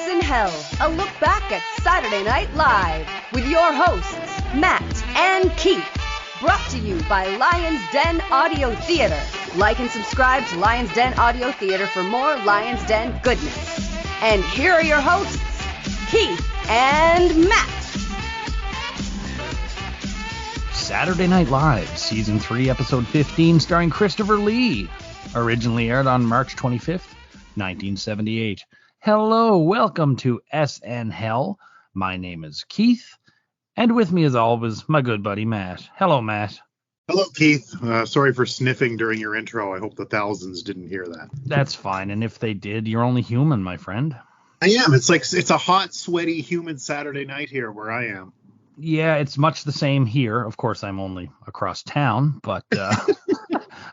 SNHell, a look back at Saturday Night Live with your hosts, Matt and Keith. Brought to you by Lion's Den Audio Theater. Like and subscribe to Lion's Den Audio Theater for more Lion's Den goodness. And here are your hosts, Keith and Matt. Saturday Night Live, Season 3, Episode 15, starring Christopher Lee. Originally aired on March 25th, 1978. Hello, welcome to SNHell. My name is Keith, and with me as always, my good buddy Matt. Hello, Matt. Hello, Keith. Sorry for sniffing during your intro. I hope the thousands didn't hear that. That's fine, and if they did, you're only human, my friend. I am. It's a hot, sweaty, humid Saturday night here where I am. Yeah, it's much the same here. Of course, I'm only across town, but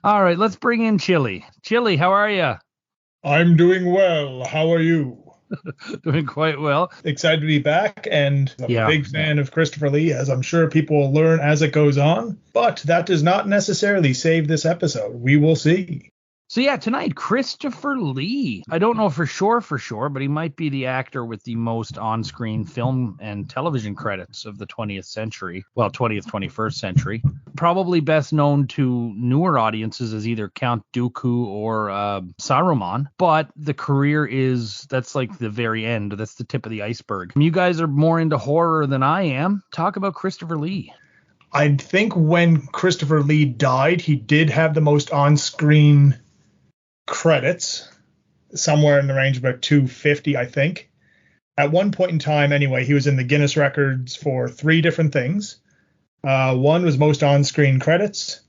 all right, let's bring in Chili. Chili, how are you? I'm doing well. How are you? Doing quite well. Excited to be back, and I'm a big fan of Christopher Lee, as I'm sure people will learn as it goes on. But that does not necessarily save this episode. We will see. So yeah, tonight, Christopher Lee. I don't know for sure, but he might be the actor with the most on-screen film and television credits of the 20th century. Well, 20th, 21st century. Probably best known to newer audiences as either Count Dooku or Saruman. But the career that's like the very end. That's the tip of the iceberg. You guys are more into horror than I am. Talk about Christopher Lee. I think when Christopher Lee died, he did have the most on-screen credits, somewhere in the range of about 250, I think. At one point in time, anyway, he was in the Guinness records for 3 different things. One was most on-screen credits.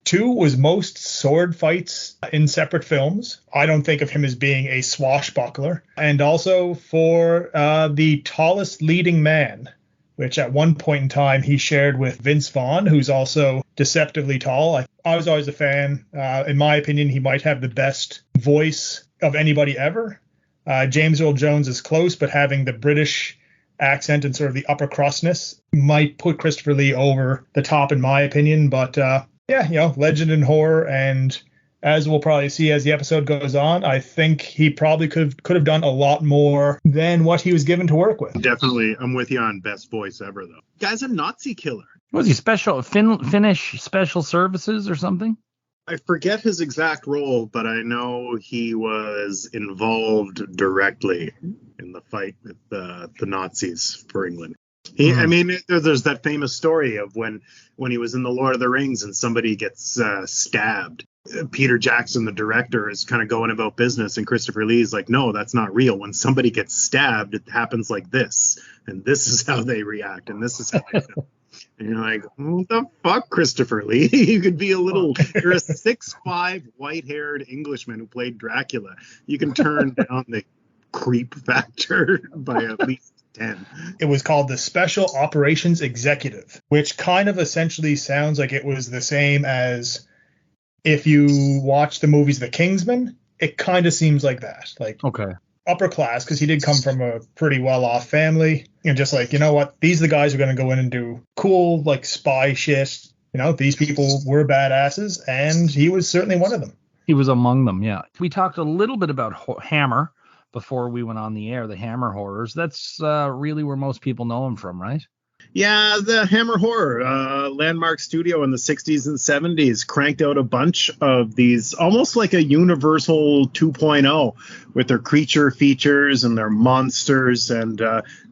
2 was most sword fights in separate films. I don't think of him as being a swashbuckler. And also for the tallest leading man, which at one point in time he shared with Vince Vaughn, who's also deceptively tall. I was always a fan. In my opinion, he might have the best voice of anybody ever. James Earl Jones is close, but having the British accent and sort of the upper crustness might put Christopher Lee over the top, in my opinion. But legend in horror, and as we'll probably see as the episode goes on, I think he probably could have done a lot more than what he was given to work with. Definitely. I'm with you on best voice ever, though. Guy's a Nazi killer. Was he Finnish special services or something? I forget his exact role, but I know he was involved directly in the fight with the Nazis for England. I mean, there's that famous story of when he was in the Lord of the Rings and somebody gets stabbed. Peter Jackson, the director, is kind of going about business, and Christopher Lee's like, no, that's not real. When somebody gets stabbed, it happens like this, and this is how they react, and this is how they feel. And you're like, what the fuck, Christopher Lee? You could be you're a 6'5", white-haired Englishman who played Dracula. You can turn down the creep factor by at least 10. It was called the Special Operations Executive, which kind of essentially sounds like it was the same as if you watch the movies The Kingsman. It kind of seems like that. Like, okay, upper class, because he did come from a pretty well-off family. And just like, you know what, these are the guys who are going to go in and do cool, like, spy shit. You know, these people were badasses, and he was certainly one of them. He was among them, yeah. We talked a little bit about Hammer before we went on the air, the Hammer horrors. That's really where most people know him from, right? Yeah, the Hammer Horror, landmark studio in the 60s and 70s, cranked out a bunch of these, almost like a Universal 2.0, with their creature features and their monsters. And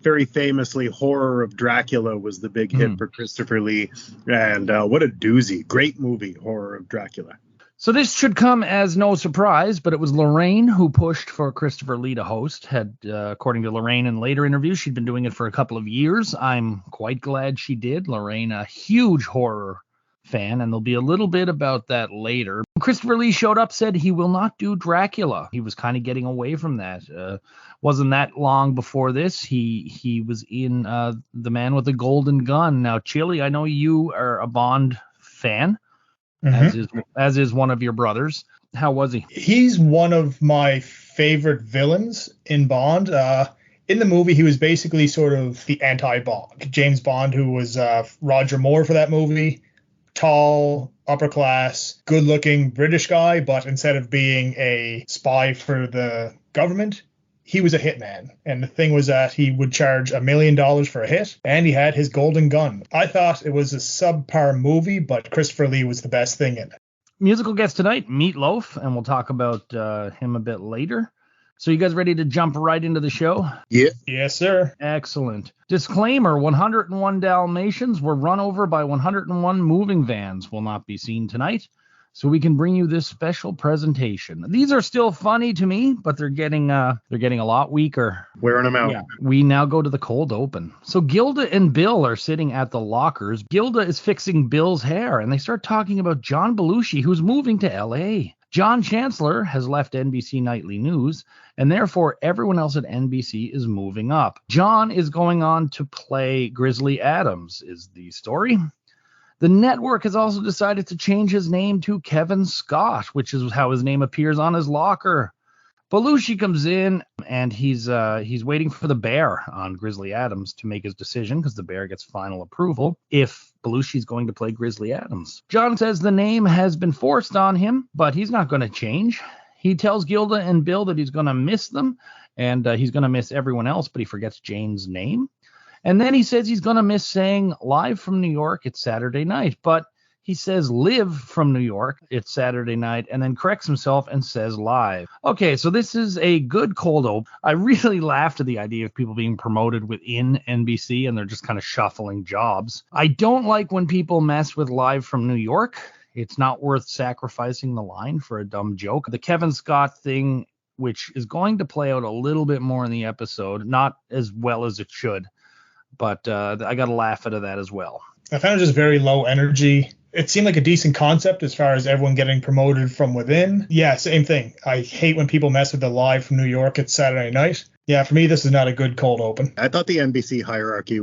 very famously, Horror of Dracula was the big hit for Christopher Lee. And what a doozy. Great movie, Horror of Dracula. So this should come as no surprise, but it was Laraine who pushed for Christopher Lee to host. According to Laraine in later interviews, she'd been doing it for a couple of years. I'm quite glad she did. Laraine, a huge horror fan, and there'll be a little bit about that later. Christopher Lee showed up, said he will not do Dracula. He was kind of getting away from that. Wasn't that long before this. He was in The Man with the Golden Gun. Now, Chili, I know you are a Bond fan. As is one of your brothers. How was he? He's one of my favorite villains in Bond. In the movie, he was basically sort of the anti-Bond. James Bond, who was Roger Moore for that movie. Tall, upper class, good-looking British guy, but instead of being a spy for the government, he was a hitman. And the thing was that he would charge $1 million for a hit, and he had his golden gun. I thought it was a subpar movie, but Christopher Lee was the best thing in it. Musical guest tonight, Meat Loaf, and we'll talk about him a bit later. So you guys ready to jump right into the show? Yeah. Yes, sir. Excellent. Disclaimer, 101 Dalmatians were run over by 101 moving vans will not be seen tonight, so we can bring you this special presentation. These are still funny to me, but they're getting a lot weaker. Wearing them out. Yeah. We now go to the cold open. So Gilda and Bill are sitting at the lockers. Gilda is fixing Bill's hair, and they start talking about John Belushi, who's moving to L.A. John Chancellor has left NBC Nightly News, and therefore everyone else at NBC is moving up. John is going on to play Grizzly Adams, is the story. The network has also decided to change his name to Kevin Scott, which is how his name appears on his locker. Belushi comes in, and he's waiting for the bear on Grizzly Adams to make his decision, because the bear gets final approval if Belushi's going to play Grizzly Adams. John says the name has been forced on him, but he's not going to change. He tells Gilda and Bill that he's going to miss them, and he's going to miss everyone else, but he forgets Jane's name. And then he says he's going to miss saying live from New York, it's Saturday night, but he says live from New York, it's Saturday night, and then corrects himself and says live. Okay, so this is a good cold open. I really laughed at the idea of people being promoted within NBC and they're just kind of shuffling jobs. I don't like when people mess with live from New York. It's not worth sacrificing the line for a dumb joke. The Kevin Scott thing, which is going to play out a little bit more in the episode, not as well as it should, but I got to laugh at that as well. I found it just very low energy. It seemed like a decent concept as far as everyone getting promoted from within. Yeah, same thing. I hate when people mess with the live from New York, it's Saturday night. Yeah, for me, this is not a good cold open. I thought the NBC hierarchy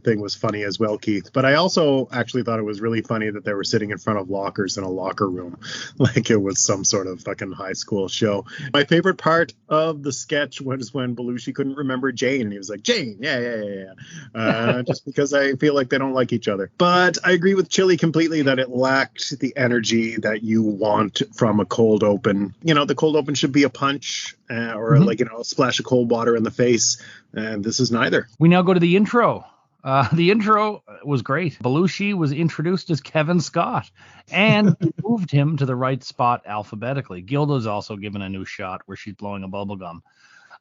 thing was funny as well, Keith. But I also actually thought it was really funny that they were sitting in front of lockers in a locker room like it was some sort of fucking high school show. My favorite part of the sketch was when Belushi couldn't remember Jane. And he was like, Jane, yeah. Just because I feel like they don't like each other. But I agree with Chili completely that it lacked the energy that you want from a cold open. You know, the cold open should be a punch or like, you know, a splash of cold water in the face, and this is neither. We now go to the intro. The intro was great. Belushi was introduced as Kevin Scott, and moved him to the right spot alphabetically. Gilda's also given a new shot where she's blowing a bubble gum.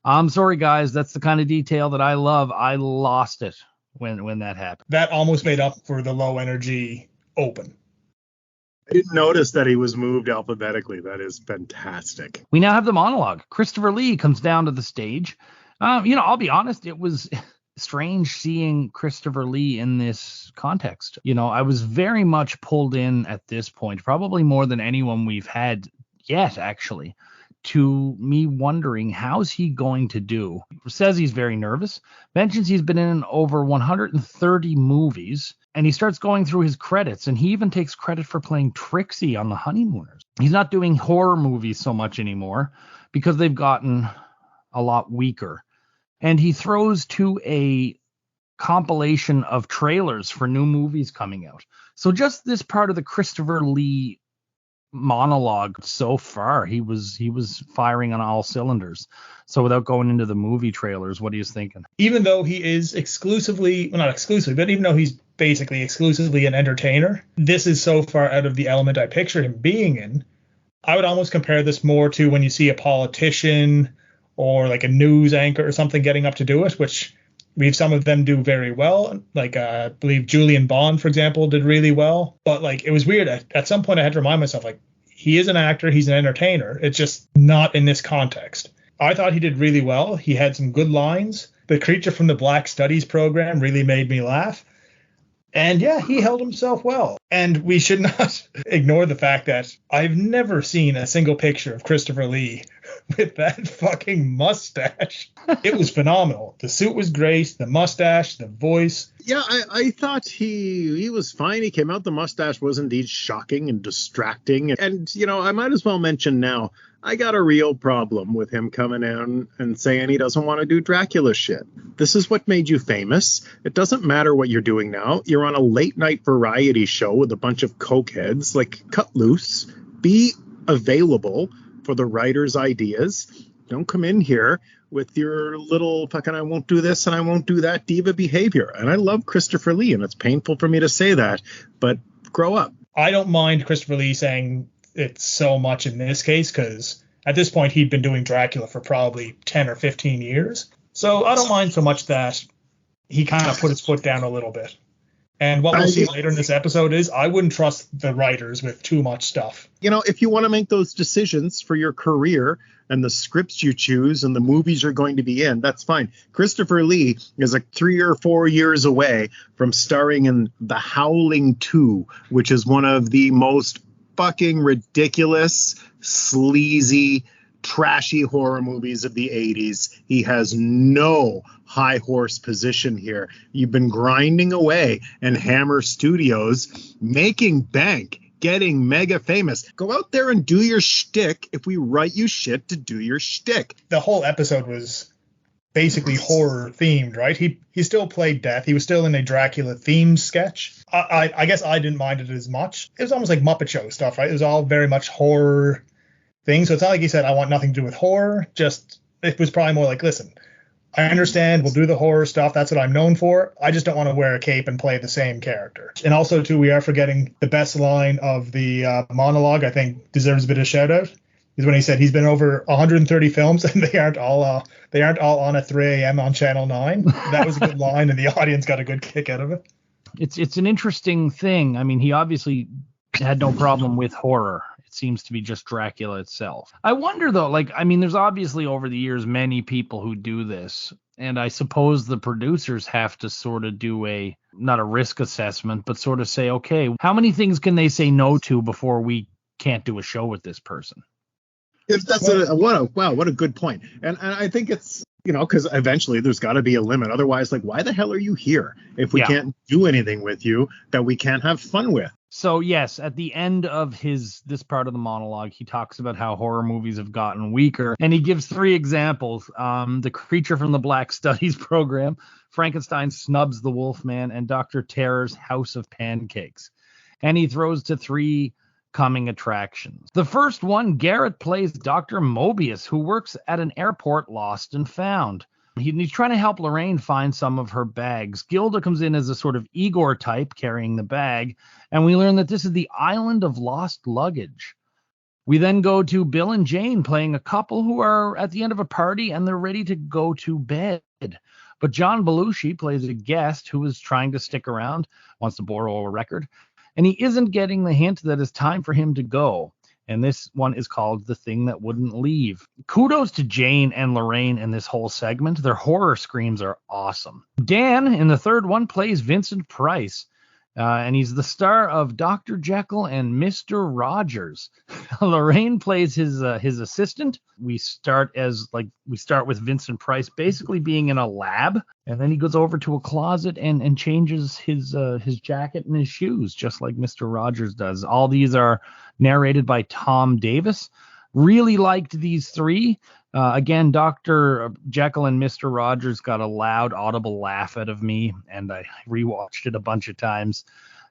I'm sorry, guys. That's the kind of detail that I love. I lost it when that happened. That almost made up for the low energy open. I didn't notice that he was moved alphabetically. That is fantastic. We now have the monologue. Christopher Lee comes down to the stage. I'll be honest, it was strange seeing Christopher Lee in this context. You know, I was very much pulled in at this point, probably more than anyone we've had yet, actually, to me wondering how's he going to do. Says he's very nervous, mentions he's been in over 130 movies, and he starts going through his credits, and he even takes credit for playing Trixie on The Honeymooners. He's not doing horror movies so much anymore because they've gotten a lot weaker. And he throws to a compilation of trailers for new movies coming out. So just this part of the Christopher Lee monologue so far, he was firing on all cylinders. So without going into the movie trailers, what are you thinking? Even though he is exclusively, well, not exclusively, but even though he's basically exclusively an entertainer, this is so far out of the element I picture him being in. I would almost compare this more to when you see a politician or like a news anchor or something getting up to do it, which we've some of them do very well. Like I believe Julian Bond, for example, did really well. But like it was weird. At some point I had to remind myself, like, he is an actor, he's an entertainer. It's just not in this context. I thought he did really well. He had some good lines. The creature from the Black Studies program really made me laugh. And yeah, he held himself well. And we should not ignore the fact that I've never seen a single picture of Christopher Lee with that fucking mustache. It was phenomenal. The suit was great. The mustache, the voice. Yeah, I thought he was fine. He came out. The mustache was indeed shocking and distracting. And, you know, I might as well mention now, I got a real problem with him coming in and saying he doesn't want to do Dracula shit. This is what made you famous. It doesn't matter what you're doing now. You're on a late night variety show with a bunch of cokeheads. Like, cut loose. Be available for the writer's ideas. Don't come in here with your little fucking I won't do this and I won't do that diva behavior. And I love Christopher Lee, and it's painful for me to say that, but grow up. I don't mind Christopher Lee saying it so much in this case, because at this point he'd been doing Dracula for probably 10 or 15 years. So I don't mind so much that he kind of put his foot down a little bit. And what we'll see later in this episode is I wouldn't trust the writers with too much stuff. You know, if you want to make those decisions for your career and the scripts you choose and the movies you're going to be in, that's fine. Christopher Lee is like 3 or 4 years away from starring in The Howling 2, which is one of the most fucking ridiculous, sleazy, trashy horror movies of the 80s. He has no high horse position here. You've been grinding away in Hammer Studios, making bank, getting mega famous. Go out there and do your shtick if we write you shit to do your shtick. The whole episode was basically horror themed, right? He still played death. He was still in a Dracula themed sketch. I guess I didn't mind it as much. It was almost like Muppet Show stuff, right? It was all very much horror thing. So it's not like he said, I want nothing to do with horror. Just, it was probably more like, listen, I understand, we'll do the horror stuff. That's what I'm known for. I just don't want to wear a cape and play the same character. And also, too, we are forgetting the best line of the monologue, I think deserves a bit of shout out, is when he said he's been over 130 films and they aren't all on at 3 a.m. on Channel 9. That was a good line, and the audience got a good kick out of it. It's an interesting thing. I mean, he obviously had no problem with horror. Seems to be just Dracula itself. I wonder though, like, I mean, there's obviously over the years many people who do this, and I suppose the producers have to sort of do not a risk assessment, but sort of say, okay, how many things can they say no to before we can't do a show with this person? What a good point. And I think it's, you know, because eventually there's got to be a limit. Otherwise, like, why the hell are you here if we can't do anything with you that we can't have fun with? So, yes, at the end of this part of the monologue, he talks about how horror movies have gotten weaker. And he gives 3 examples. The Creature from the Black Studies program, Frankenstein snubs the Wolfman, and Dr. Terror's House of Pancakes. And he throws to 3 coming attractions. The first one, Garrett plays Dr. Mobius, who works at an airport lost and found. He's trying to help Laraine find some of her bags. Gilda comes in as a sort of Igor type carrying the bag, and we learn that this is the island of lost luggage. We then go to Bill and Jane playing a couple who are at the end of a party and they're ready to go to bed. But John Belushi plays a guest who is trying to stick around, wants to borrow a record, and he isn't getting the hint that it's time for him to go. And this one is called The Thing That Wouldn't Leave. Kudos to Jane and Laraine in this whole segment. Their horror screams are awesome. Dan, in the third one, plays Vincent Price. And he's the star of Dr. Jeckyl and Mr. Rogers. Laraine plays his assistant. We start with Vincent Price basically being in a lab, and then he goes over to a closet and changes his jacket and his shoes, just like Mr. Rogers does. All these are narrated by Tom Davis. Really liked these 3. Again, Dr. Jeckyl and Mr. Rogers got a loud, audible laugh out of me, and I rewatched it a bunch of times.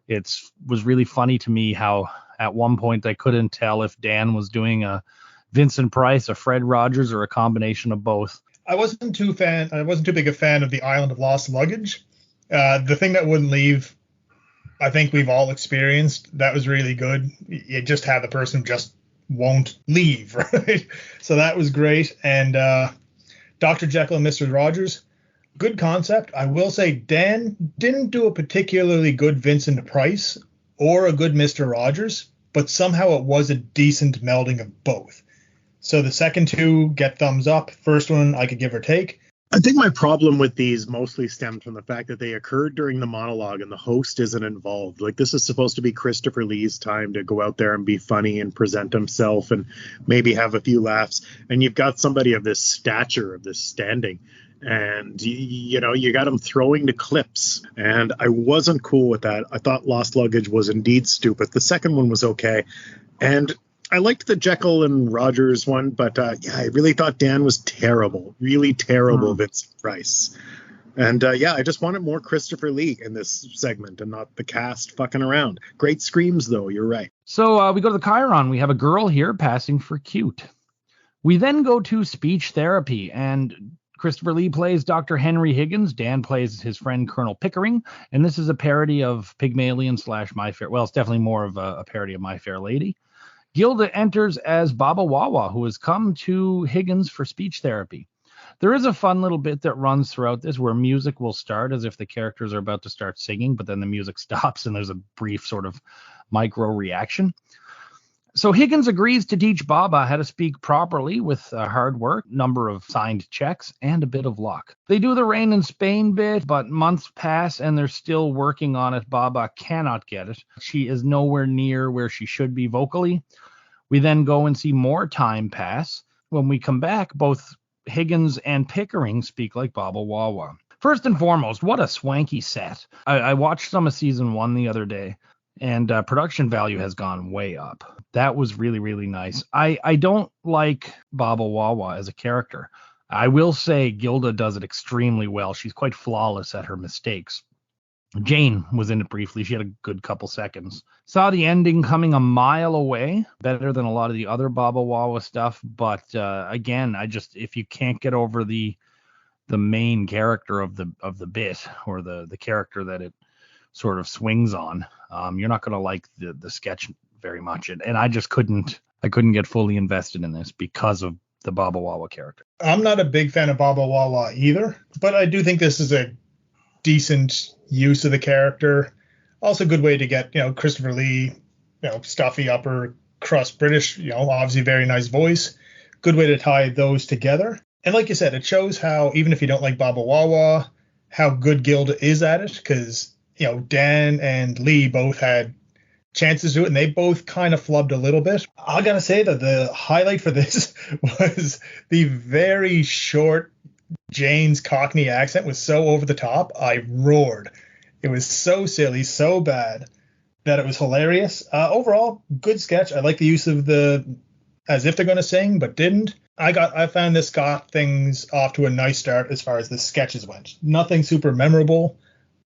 It was really funny to me how at one point I couldn't tell if Dan was doing a Vincent Price, a Fred Rogers, or a combination of both. I wasn't too big a fan of the Island of Lost Luggage. The Thing That Wouldn't Leave, I think we've all experienced. That was really good. You just have the person who just won't leave, right? So that was great. And Dr. Jeckyl and Mr. Rogers, good concept. I will say Dan didn't do a particularly good Vincent Price or a good Mr. Rogers, but somehow it was a decent melding of both. So the second 2 get thumbs up. First one I could give or take. I think my problem with these mostly stemmed from the fact that they occurred during the monologue and the host isn't involved. Like, this is supposed to be Christopher Lee's time to go out there and be funny and present himself and maybe have a few laughs. And you've got somebody of this stature, of this standing, and you know, you got him throwing the clips. And I wasn't cool with that. I thought Lost Luggage was indeed stupid. The second one was okay. And I liked the Jeckyl and Rogers one, but I really thought Dan was terrible, really terrible Vincent Price. And I just wanted more Christopher Lee in this segment and not the cast fucking around. Great screams, though. You're right. So we go to the Chiron. We have a girl here passing for cute. We then go to speech therapy, and Christopher Lee plays Dr. Henry Higgins. Dan plays his friend Colonel Pickering, and this is a parody of Pygmalion / My Fair. Well, it's definitely more of a parody of My Fair Lady. Gilda enters as Baba Wawa, who has come to Higgins for speech therapy. There is a fun little bit that runs throughout this where music will start as if the characters are about to start singing, but then the music stops and there's a brief sort of micro reaction. So Higgins agrees to teach Baba how to speak properly with hard work, number of signed checks, and a bit of luck. They do the Rain in Spain bit, but months pass and they're still working on it. Baba cannot get it. She is nowhere near where she should be vocally. We then go and see more time pass. When we come back, both Higgins and Pickering speak like Baba Wawa. First and foremost, what a swanky set. I watched some of season 1 the other day, and production value has gone way up. That was really, really nice. I don't like Baba Wawa as a character. I will say Gilda does it extremely well. She's quite flawless at her mistakes. Jane was in it briefly. She had a good couple seconds. Saw the ending coming a mile away, better than a lot of the other Baba Wawa stuff. But again, if you can't get over the main character of the bit, or the character that it sort of swings on, you're not going to like the sketch very much. And I just couldn't get fully invested in this because of the Baba Wawa character. I'm not a big fan of Baba Wawa either, but I do think this is a decent use of the character. Also a good way to get, Christopher Lee, stuffy upper crust British, obviously very nice voice. Good way to tie those together. And like you said, it shows how, even if you don't like Baba Wawa, how good Gilda is at it, because, Dan and Lee both had chances to do it, and they both kind of flubbed a little bit. I gotta say that the highlight for this was the very short Jane's Cockney accent was so over the top, I roared. It was so silly, so bad that it was hilarious. Overall, good sketch. I like the use of the as if they're going to sing, but didn't. I found this got things off to a nice start as far as the sketches went. Nothing super memorable,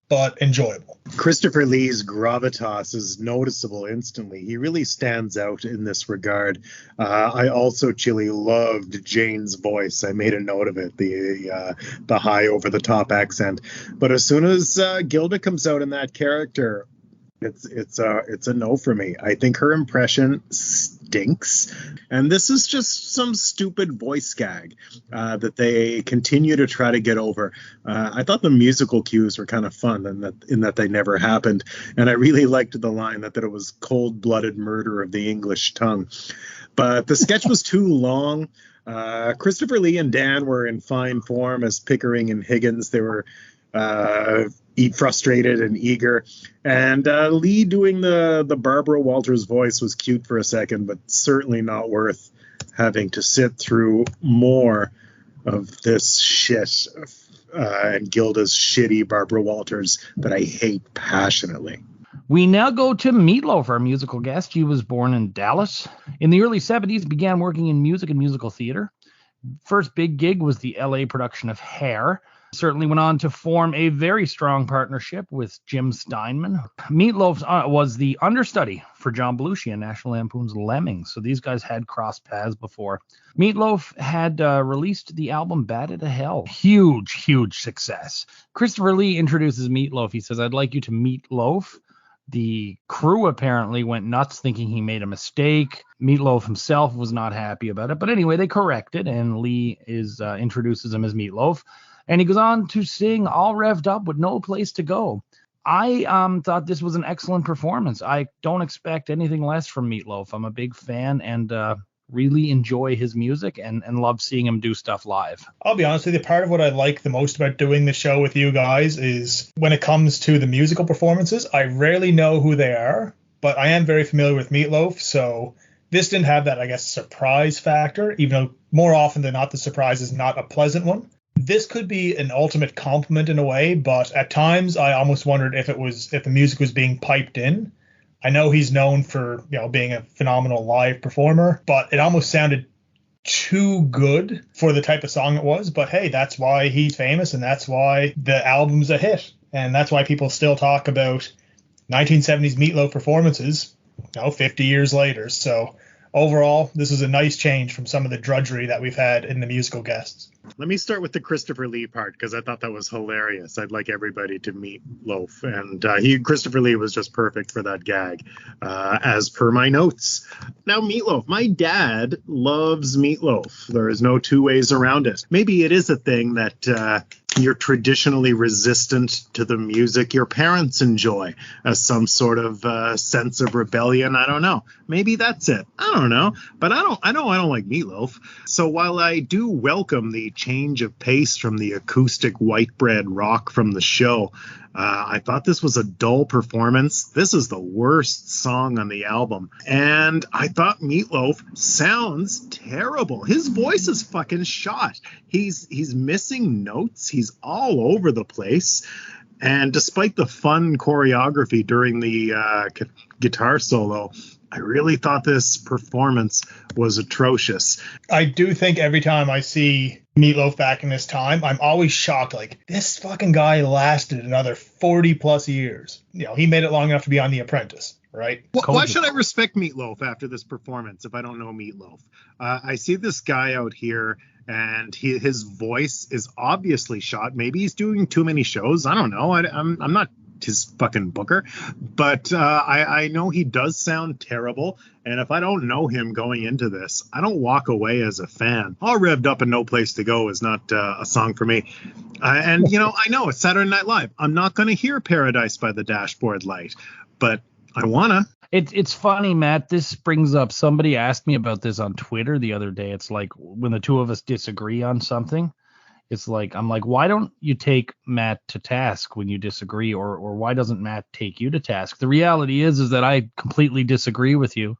but enjoyable. Christopher Lee's gravitas is noticeable instantly. He really stands out in this regard. I also chilly loved Jane's voice. I made a note of it, the high over the top accent. But as soon as Gilda comes out in that character, it's a no for me. I think her impression stinks, and this is just some stupid voice gag that they continue to try to get over. I thought the musical cues were kind of fun, in that they never happened, and I really liked the line that it was cold-blooded murder of the English tongue. But the sketch was too long. Christopher Lee and Dan were in fine form as Pickering and Higgins. They were frustrated and eager, and Lee doing the Barbara Walters voice was cute for a second, but certainly not worth having to sit through more of this shit and Gilda's shitty Barbara Walters that I hate passionately. We now go to Meatloaf, our musical guest. He was born in Dallas. In the early 70s, began working in music and musical theater. First big gig was the LA production of Hair. Certainly went on to form a very strong partnership with Jim Steinman. Meatloaf was the understudy for John Belushi in National Lampoon's Lemmings, so these guys had crossed paths before. Meatloaf had released the album Batted to Hell. Huge success. Christopher Lee introduces Meatloaf. He says, "I'd like you to meet Loaf." The crew apparently went nuts thinking he made a mistake. Meatloaf himself was not happy about it. But anyway, they corrected, and Lee introduces him as Meatloaf. And he goes on to sing All Revved Up with No Place to Go. I thought this was an excellent performance. I don't expect anything less from Meatloaf. I'm a big fan and really enjoy his music and love seeing him do stuff live. I'll be honest with you, part of what I like the most about doing the show with you guys is when it comes to the musical performances, I rarely know who they are, but I am very familiar with Meatloaf, so this didn't have that, I guess, surprise factor, even though more often than not the surprise is not a pleasant one. This could be an ultimate compliment in a way, but at times I almost wondered if the music was being piped in. I know he's known for being a phenomenal live performer, but it almost sounded too good for the type of song it was. But hey, that's why he's famous, and that's why the album's a hit, and that's why people still talk about 1970s Meatloaf performances 50 years later. So overall, this is a nice change from some of the drudgery that we've had in the musical guests. Let me start with the Christopher Lee part because I thought that was hilarious. I'd like everybody to meet Loaf, and Christopher Lee was just perfect for that gag, as per my notes. Now, Meatloaf. My dad loves Meatloaf. There is no two ways around it. Maybe it is a thing that you're traditionally resistant to the music your parents enjoy as some sort of sense of rebellion. I don't know. Maybe that's it. I don't know. But I don't like Meatloaf. So while I do welcome the change of pace from the acoustic white bread rock from the show, I thought this was a dull performance. This is the worst song on the album. And I thought Meatloaf sounds terrible. His voice is fucking shot. He's missing notes. He's all over the place. And despite the fun choreography during the guitar solo, I really thought this performance was atrocious. I do think every time I see Meatloaf back in this time, I'm always shocked. Like, this fucking guy lasted another 40 plus years. He made it long enough to be on The Apprentice, right? Why should I respect Meatloaf after this performance if I don't know Meatloaf? I see this guy out here, and his voice is obviously shot. Maybe he's doing too many shows. I don't know. I'm not his fucking booker, but I know he does sound terrible, and if I don't know him going into this, I don't walk away as a fan. All Revved Up and No Place to Go is not a song for me, and I know it's Saturday Night Live. I'm not going to hear Paradise by the Dashboard Light, but I wanna. It's funny, Matt. This brings up, somebody asked me about this on Twitter the other day. It's like when the two of us disagree on something, it's like, I'm like, why don't you take Matt to task when you disagree, or why doesn't Matt take you to task? The reality is that I completely disagree with you,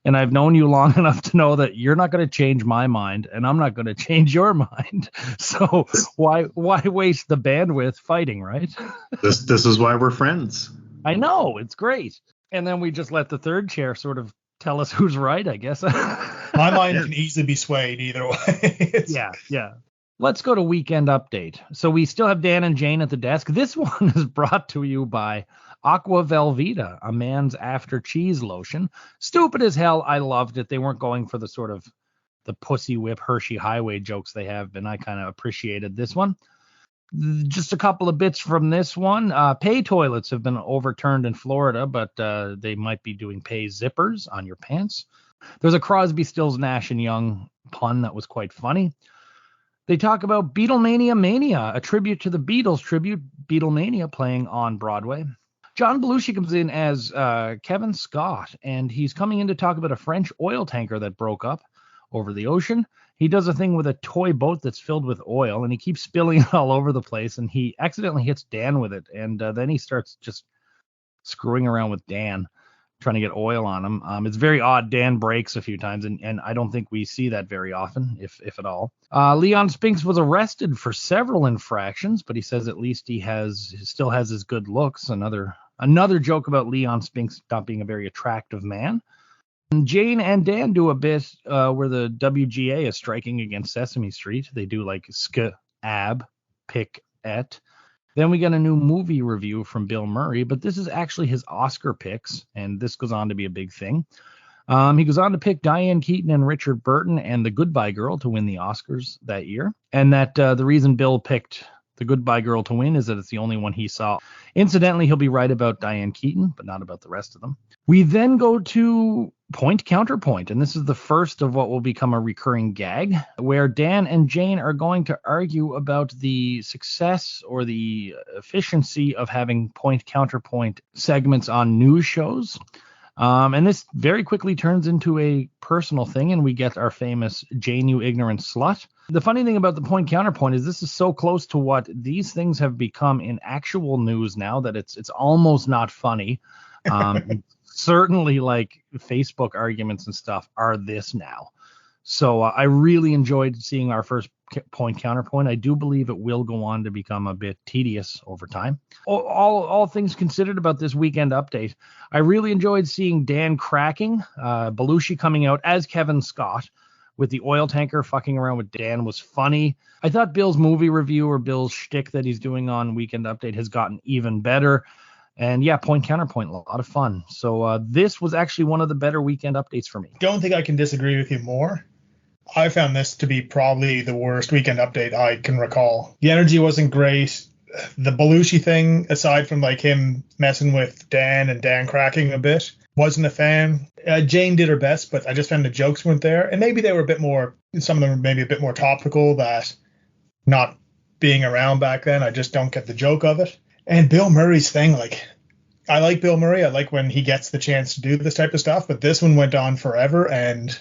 and I've known you long enough to know that you're not going to change my mind, and I'm not going to change your mind. So why waste the bandwidth fighting, right? This is why we're friends. I know, it's great. And then we just let the third chair sort of tell us who's right, I guess. My mind can easily be swayed either way. Yeah. Let's go to Weekend Update. So we still have Dan and Jane at the desk. This one is brought to you by Aqua Velveeta, a man's after cheese lotion. Stupid as hell. I loved it. They weren't going for the sort of the pussy whip Hershey Highway jokes they have been. I kind of appreciated this one. Just a couple of bits from this one. Pay toilets have been overturned in Florida, but they might be doing pay zippers on your pants. There's a Crosby, Stills, Nash and Young pun that was quite funny. They talk about Beatlemania Mania, a tribute to the Beatles, Beatlemania playing on Broadway. John Belushi comes in as Kevin Scott, and he's coming in to talk about a French oil tanker that broke up over the ocean. He does a thing with a toy boat that's filled with oil, and he keeps spilling it all over the place, and he accidentally hits Dan with it, and then he starts just screwing around with Dan, trying to get oil on him. It's very odd. Dan breaks a few times, and I don't think we see that very often, if at all. Leon Spinks was arrested for several infractions, but he says at least he still has his good looks. Another joke about Leon Spinks not being a very attractive man. And Jane and Dan do a bit where the WGA is striking against Sesame Street. They do like ab, pick, et. Then we get a new movie review from Bill Murray, but this is actually his Oscar picks, and this goes on to be a big thing. He goes on to pick Diane Keaton and Richard Burton and The Goodbye Girl to win the Oscars that year, and that the reason Bill picked The Goodbye Girl to win is that it's the only one he saw. Incidentally, he'll be right about Diane Keaton, but not about the rest of them. We then go to Point Counterpoint, and this is the first of what will become a recurring gag, where Dan and Jane are going to argue about the success or the efficiency of having point counterpoint segments on news shows. And this very quickly turns into a personal thing, and we get our famous Jane, you ignorant slut. The funny thing about the point counterpoint is this is so close to what these things have become in actual news now that it's almost not funny. Certainly, like Facebook arguments and stuff are this now. So I really enjoyed seeing our first point counterpoint. I do believe it will go on to become a bit tedious over time. All things considered about this Weekend Update, I really enjoyed seeing Dan cracking. Belushi coming out as Kevin Scott with the oil tanker fucking around with Dan was funny. I thought Bill's movie review or Bill's shtick that he's doing on Weekend Update has gotten even better. And yeah, point counterpoint, a lot of fun. So this was actually one of the better weekend updates for me. Don't think I can disagree with you more. I found this to be probably the worst weekend update I can recall. The energy wasn't great. The Belushi thing, aside from like him messing with Dan and Dan cracking a bit, wasn't a fan. Jane did her best, but I just found the jokes weren't there. And maybe they were a bit more, some of them were maybe a bit more topical, that not being around back then, I just don't get the joke of it. And Bill Murray's thing, like, I like Bill Murray. I like when he gets the chance to do this type of stuff, but this one went on forever and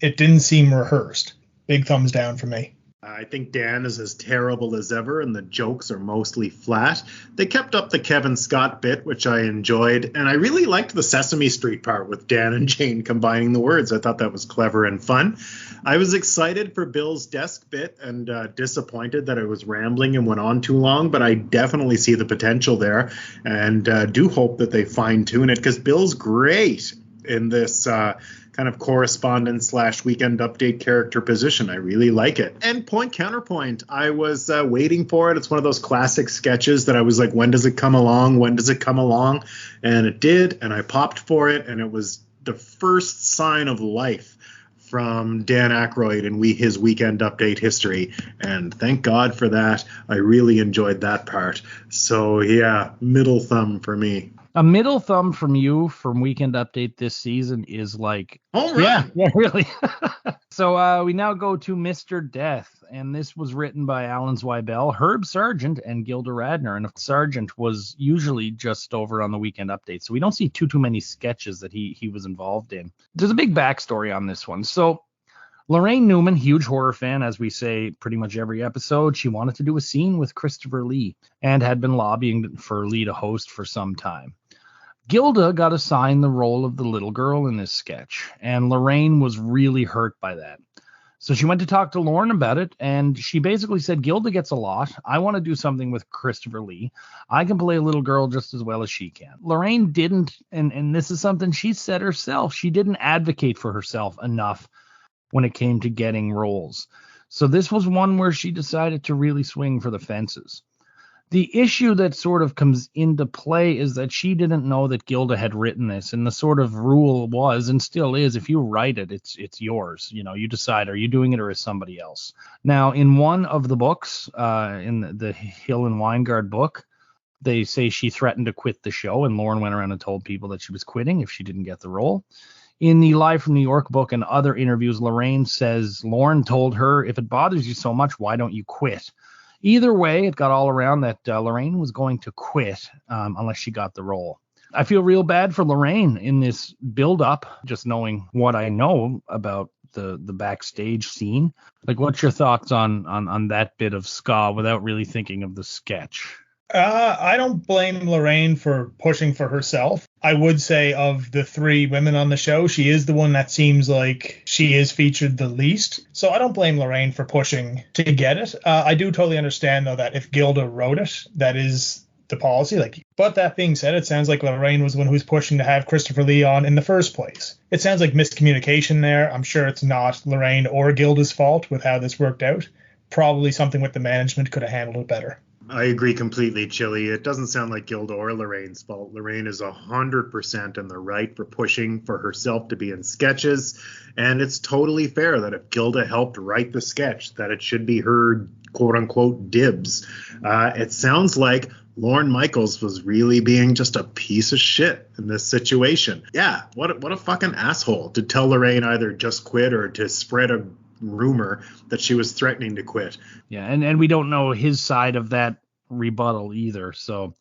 it didn't seem rehearsed. Big thumbs down for me. I think Dan is as terrible as ever, and the jokes are mostly flat. They kept up the Kevin Scott bit, which I enjoyed, and I really liked the Sesame Street part with Dan and Jane combining the words. I thought that was clever and fun. I was excited for Bill's desk bit and disappointed that it was rambling and went on too long, but I definitely see the potential there and do hope that they fine-tune it, because Bill's great in this kind of correspondent / weekend update character position. I really like it. And point counterpoint, I was waiting for it. It's one of those classic sketches that I was like, when does it come along? When does it come along? And it did, and I popped for it, and it was the first sign of life from Dan Aykroyd in his weekend update history. And thank God for that. I really enjoyed that part. So yeah, middle thumb for me. A middle thumb from you from Weekend Update this season is like, oh, right. Yeah, really. So we now go to Mr. Death, and this was written by Alan Zweibel, Herb Sargent, and Gilda Radner. And Sargent was usually just over on the Weekend Update, so we don't see too many sketches that he was involved in. There's a big backstory on this one. So Laraine Newman, huge horror fan, as we say pretty much every episode, she wanted to do a scene with Christopher Lee and had been lobbying for Lee to host for some time. Gilda got assigned the role of the little girl in this sketch, and Laraine was really hurt by that. So she went to talk to Lorne about it, and she basically said, Gilda gets a lot. I want to do something with Christopher Lee. I can play a little girl just as well as she can. Laraine didn't, and this is something she said herself, she didn't advocate for herself enough when it came to getting roles. So this was one where she decided to really swing for the fences. The issue that sort of comes into play is that she didn't know that Gilda had written this, and the sort of rule was, and still is, if you write it, it's yours. You know, you decide, are you doing it or is somebody else? Now, in one of the books, in the Hill and Weingart book, they say she threatened to quit the show, and Lorne went around and told people that she was quitting if she didn't get the role. In the Live from New York book and other interviews, Laraine says Lorne told her, if it bothers you so much, why don't you quit? Either way, it got all around that Laraine was going to quit unless she got the role. I feel real bad for Laraine in this build-up, just knowing what I know about the backstage scene. Like, what's your thoughts on that bit of ska without really thinking of the sketch? I don't blame Laraine for pushing for herself. I would say of the three women on the show, she is the one that seems like she is featured the least. So I don't blame Laraine for pushing to get it. I do totally understand, though, that if Gilda wrote it, that is the policy. But that being said, it sounds like Laraine was the one who was pushing to have Christopher Lee on in the first place. It sounds like miscommunication there. I'm sure it's not Laraine or Gilda's fault with how this worked out. Probably something with the management could have handled it better. I agree completely, Chili. It doesn't sound like Gilda or Lorraine's fault. Laraine is 100% in the right for pushing for herself to be in sketches, and it's totally fair that if Gilda helped write the sketch, that it should be her quote-unquote dibs. It sounds like Lorne Michaels was really being just a piece of shit in this situation. Yeah, what a fucking asshole to tell Laraine either just quit or to spread a rumor that she was threatening to quit. Yeah, and we don't know his side of that rebuttal either. So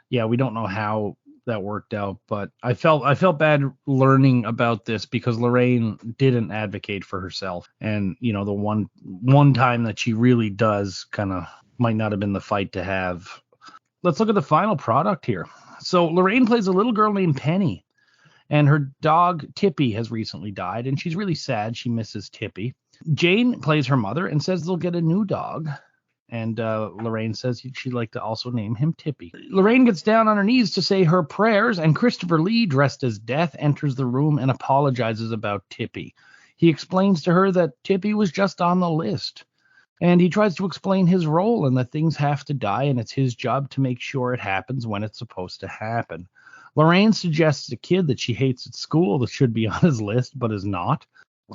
yeah, we don't know how that worked out, but I felt bad learning about this because Laraine didn't advocate for herself. And you know, the one time that she really does kind of might not have been the fight to have. Let's look at the final product here. So Laraine plays a little girl named Penny, and her dog Tippy has recently died, and she's really sad. She misses Tippy. Jane plays her mother and says they'll get a new dog. And Laraine says she'd like to also name him Tippy. Laraine gets down on her knees to say her prayers, and Christopher Lee, dressed as Death, enters the room and apologizes about Tippy. He explains to her that Tippy was just on the list. And he tries to explain his role and that things have to die, and it's his job to make sure it happens when it's supposed to happen. Laraine suggests to Kid that she hates at school that should be on his list, but is not.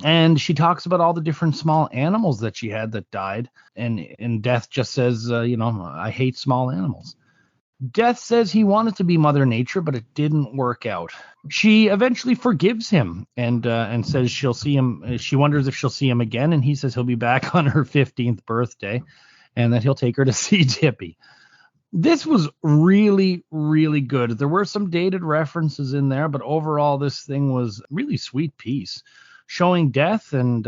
And she talks about all the different small animals that she had that died. And Death just says, I hate small animals. Death says he wanted to be Mother Nature, but it didn't work out. She eventually forgives him and says she'll see him. She wonders if she'll see him again, and he says he'll be back on her 15th birthday and that he'll take her to see Tippy. This was really, really good. There were some dated references in there, but overall this thing was a really sweet piece, showing Death and,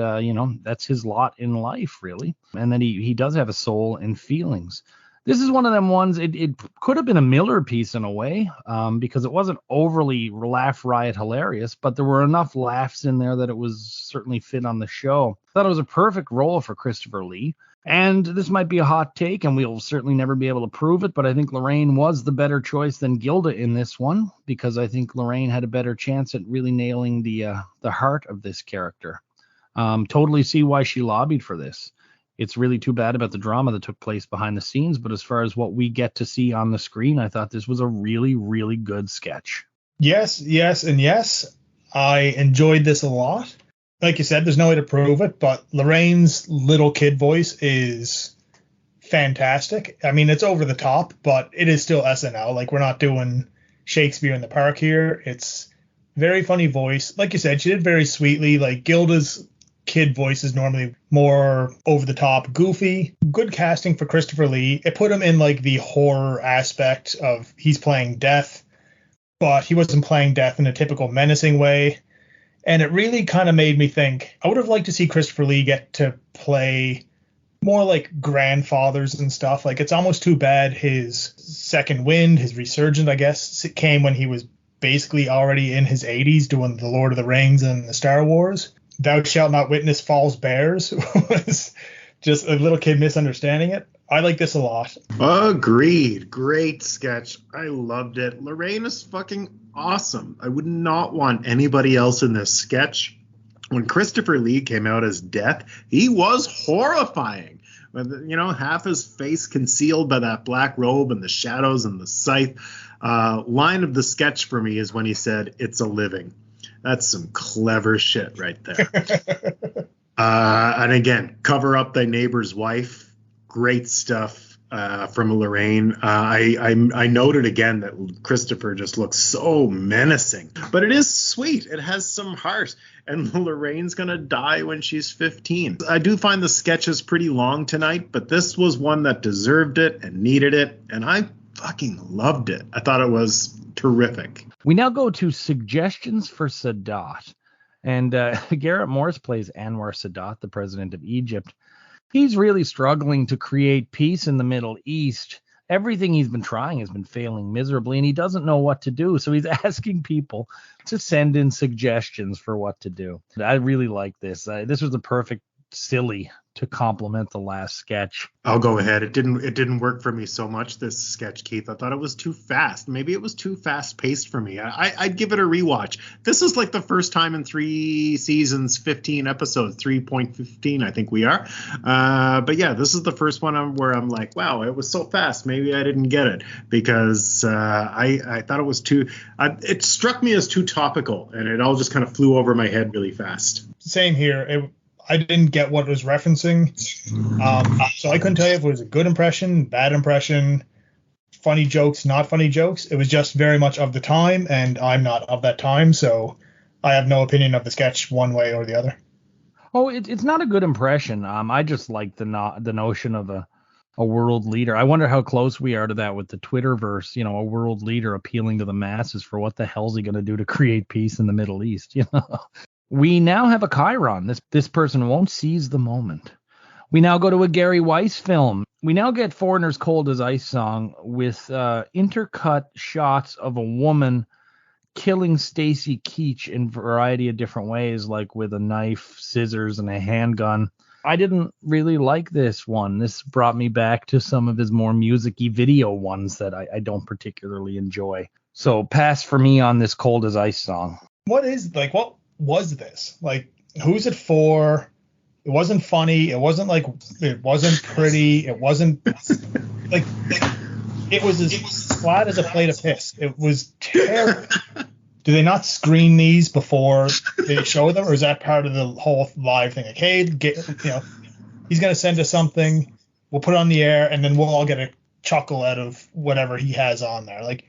that's his lot in life, really, and that he does have a soul and feelings. This is one of them ones, it could have been a Miller piece in a way, because it wasn't overly laugh riot hilarious, but there were enough laughs in there that it was certainly fit on the show. I thought it was a perfect role for Christopher Lee. And this might be a hot take, and we'll certainly never be able to prove it, but I think Laraine was the better choice than Gilda in this one, because I think Laraine had a better chance at really nailing the heart of this character. Totally see why she lobbied for this. It's really too bad about the drama that took place behind the scenes, but as far as what we get to see on the screen, I thought this was a really, really good sketch. Yes, and yes. I enjoyed this a lot. Like you said, there's no way to prove it, but Lorraine's little kid voice is fantastic. I mean, it's over the top, but it is still SNL. Like, we're not doing Shakespeare in the Park here. It's very funny voice. Like you said, she did very sweetly. Like, Gilda's kid voice is normally more over the top, goofy. Good casting for Christopher Lee. It put him in like the horror aspect of he's playing Death, but he wasn't playing Death in a typical menacing way. And it really kind of made me think, I would have liked to see Christopher Lee get to play more like grandfathers and stuff. Like, it's almost too bad his second wind, his resurgence, I guess, it came when he was basically already in his 80s doing the Lord of the Rings and the Star Wars. Thou shalt not witness false bears was just a little kid misunderstanding it. I like this a lot. Agreed. Great sketch. I loved it. Laraine is fucking awesome. I would not want anybody else in this sketch. When Christopher Lee came out as Death, he was horrifying. With, half his face concealed by that black robe and the shadows and the scythe. Line of the sketch for me is when he said, "It's a living." That's some clever shit right there. And again, cover up thy neighbor's wife. Great stuff from Laraine. I noted again that Christopher just looks so menacing, but it is sweet. It has some heart. And Lorraine's going to die when she's 15. I do find the sketches pretty long tonight, but this was one that deserved it and needed it. And I fucking loved it. I thought it was terrific. We now go to suggestions for Sadat. And Garrett Morris plays Anwar Sadat, the president of Egypt. He's really struggling to create peace in the Middle East. Everything he's been trying has been failing miserably, and he doesn't know what to do. So he's asking people to send in suggestions for what to do. I really like this. This was the perfect silly to complement the last sketch. I'll go ahead. It didn't work for me so much, this sketch, Keith. I thought it was too fast. Maybe it was too fast paced for me. I'd give it a rewatch. This is like the first time in 3 seasons, 15 episodes, 3.15, I think we are. But yeah, this is the first one where I'm like, wow, it was so fast. Maybe I didn't get it because I thought it was too, it struck me as too topical and it all just kind of flew over my head really fast. Same here. I didn't get what it was referencing. So I couldn't tell you if it was a good impression, bad impression, funny jokes, not funny jokes. It was just very much of the time, and I'm not of that time, so I have no opinion of the sketch one way or the other. Oh, it's not a good impression. I just like the notion of a world leader. I wonder how close we are to that with the Twitterverse, a world leader appealing to the masses for what the hell's he going to do to create peace in the Middle East, We now have a Chiron. This person won't seize the moment. We now go to a Gary Weiss film. We now get Foreigner's Cold as Ice song with intercut shots of a woman killing Stacy Keach in a variety of different ways, like with a knife, scissors, and a handgun. I didn't really like this one. This brought me back to some of his more music-y video ones that I don't particularly enjoy. So pass for me on this Cold as Ice song. What was this? Like, who's it for? It wasn't funny. It wasn't pretty. It wasn't like it was as flat as a plate of piss. It was terrible. Do they not screen these before they show them, or is that part of the whole live thing? Like, hey, he's gonna send us something. We'll put it on the air, and then we'll all get a chuckle out of whatever he has on there. Like,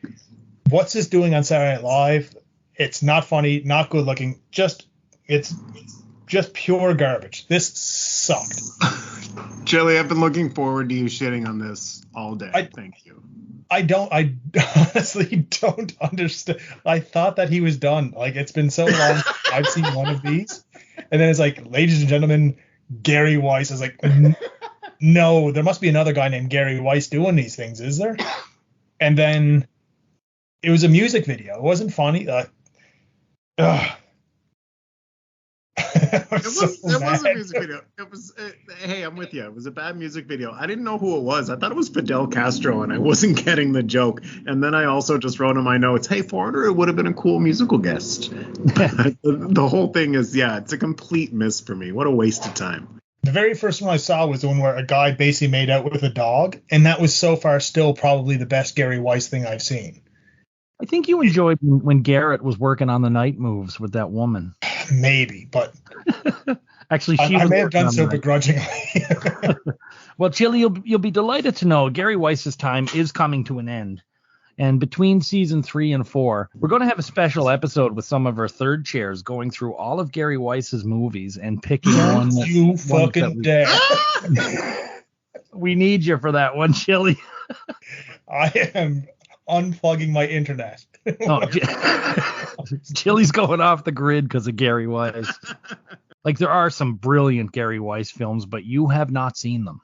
what's this doing on Saturday Night Live? It's not funny, not good looking. It's just pure garbage. This sucked. Chili, I've been looking forward to you shitting on this all day. Thank you. I honestly don't understand. I thought that he was done. Like, it's been so long I've seen one of these. And then it's like, ladies and gentlemen, Gary Weiss. Is like, no, there must be another guy named Gary Weiss doing these things, is there? And then it was a music video. It wasn't funny. It was a music video. It was, hey, I'm with you. It was a bad music video. I didn't know who it was. I thought it was Fidel Castro, and I wasn't getting the joke. And then I also just wrote in my notes, hey, Foreigner, it would have been a cool musical guest. The whole thing is, it's a complete miss for me. What a waste of time. The very first one I saw was the one where a guy basically made out with a dog, and that was so far still probably the best Gary Weiss thing I've seen. I think you enjoyed when Garrett was working on the night moves with that woman. Maybe, but actually, I may have done so begrudgingly. Well, Chili, you'll be delighted to know Gary Weiss's time is coming to an end. And between season 3 and 4, we're going to have a special episode with some of our third chairs going through all of Gary Weiss's movies and picking one. You fucking dare. We need you for that one, Chili. I am unplugging my internet. Chili's going off the grid because of Gary Weiss. Like, there are some brilliant Gary Weiss films, but you have not seen them.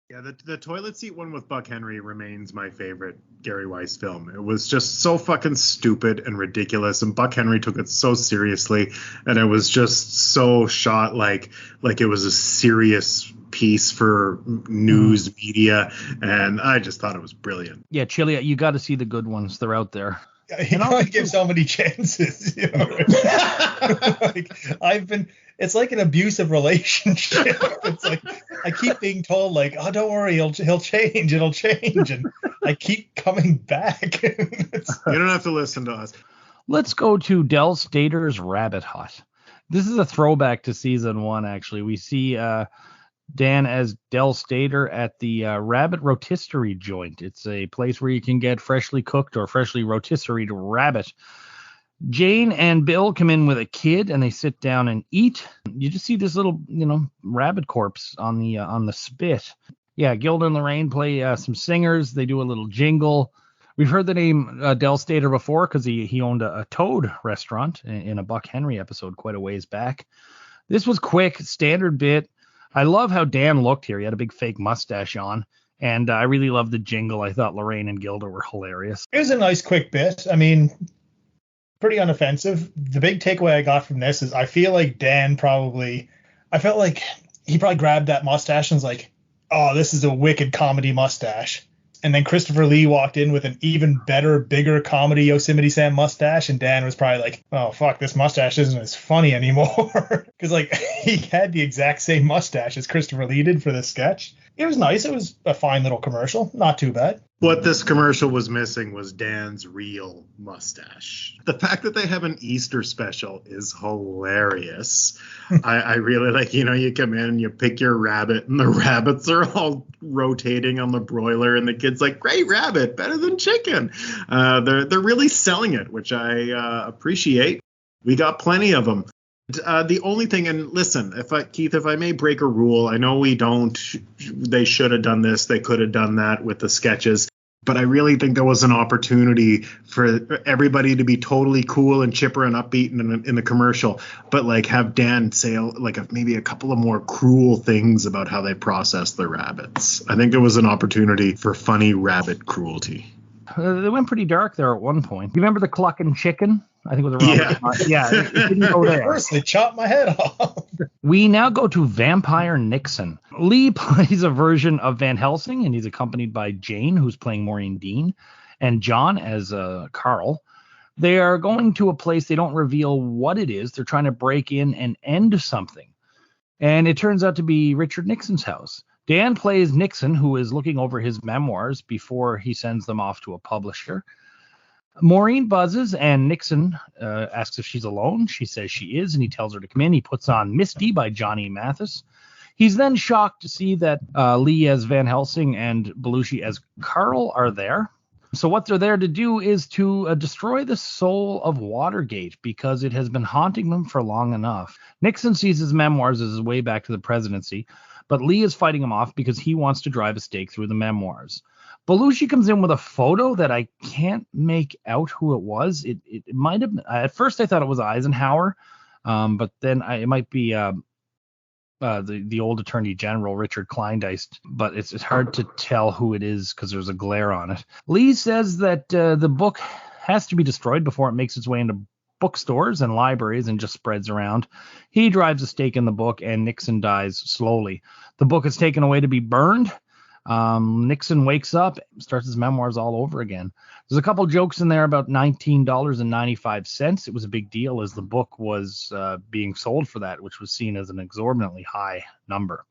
Yeah, the toilet seat one with Buck Henry remains my favorite Gary Weiss film. It was just so fucking stupid and ridiculous, and Buck Henry took it so seriously, and it was just so shot like it was a serious piece for news media, and I just thought it was brilliant. Yeah, Chili, you got to see the good ones. They're out there. He only gives so many chances. You know? It's like an abusive relationship. It's like I keep being told, like, oh, don't worry, he'll change, it'll change, and I keep coming back. You don't have to listen to us. Let's go to Del Stater's Rabbit Hut. This is a throwback to season 1, actually. We see Dan as Del Stater at the Rabbit Rotisserie joint. It's a place where you can get freshly cooked or freshly rotisseried rabbit. Jane and Bill come in with a kid, and they sit down and eat. You just see this little, rabbit corpse on the spit. Yeah, Gilda and Laraine play some singers. They do a little jingle. We've heard the name Del Stater before because he owned a Toad restaurant in a Buck Henry episode quite a ways back. This was quick, standard bit. I love how Dan looked here. He had a big fake mustache on, and I really loved the jingle. I thought Laraine and Gilda were hilarious. It was a nice quick bit. I mean, pretty unoffensive. The big takeaway I got from this is I feel like I felt like he probably grabbed that mustache and was like, oh, this is a wicked comedy mustache. And then Christopher Lee walked in with an even better, bigger comedy Yosemite Sam mustache, and Dan was probably like, oh, fuck, this mustache isn't as funny anymore. Because, like, he had the exact same mustache as Christopher Lee did for this sketch. It was nice. It was a fine little commercial. Not too bad. What this commercial was missing was Dan's real mustache. The fact that they have an Easter special is hilarious. I really like, you come in and you pick your rabbit, and the rabbits are all rotating on the broiler, and the kid's like, great rabbit, better than chicken. They're really selling it, which I appreciate. We got plenty of them. The only thing, and listen, Keith, if I may break a rule, I know they should have done this, they could have done that with the sketches, but I really think there was an opportunity for everybody to be totally cool and chipper and upbeat in the commercial, but like have Dan say like maybe a couple of more cruel things about how they process their rabbits. I think there was an opportunity for funny rabbit cruelty. They went pretty dark there at one point. You remember the clucking chicken? I think it was around. Yeah, it didn't go there. First, they chopped my head off. We now go to Vampire Nixon. Lee plays a version of Van Helsing, and he's accompanied by Jane, who's playing Maureen Dean, and John as Carl. They are going to a place. They don't reveal what it is. They're trying to break in and end something. And it turns out to be Richard Nixon's house. Dan plays Nixon, who is looking over his memoirs before he sends them off to a publisher. Maureen buzzes, and Nixon asks if she's alone. She says she is, and he tells her to come in. He puts on Misty by Johnny Mathis. He's then shocked to see that Lee as Van Helsing and Belushi as Carl are there. So what they're there to do is to destroy the soul of Watergate because it has been haunting them for long enough. Nixon sees his memoirs as his way back to the presidency, but Lee is fighting him off because he wants to drive a stake through the memoirs. Belushi comes in with a photo that I can't make out who it was. It might have been, at first I thought it was Eisenhower, but then it might be the old Attorney General, Richard Kleindienst, but it's hard to tell who it is because there's a glare on it. Lee says that the book has to be destroyed before it makes its way into bookstores and libraries and just spreads around. He drives a stake in the book, and Nixon dies slowly. The book is taken away to be burned. Nixon wakes up, starts his memoirs all over again. There's a couple jokes in there about $19.95. It was a big deal as the book was being sold for that, which was seen as an exorbitantly high number.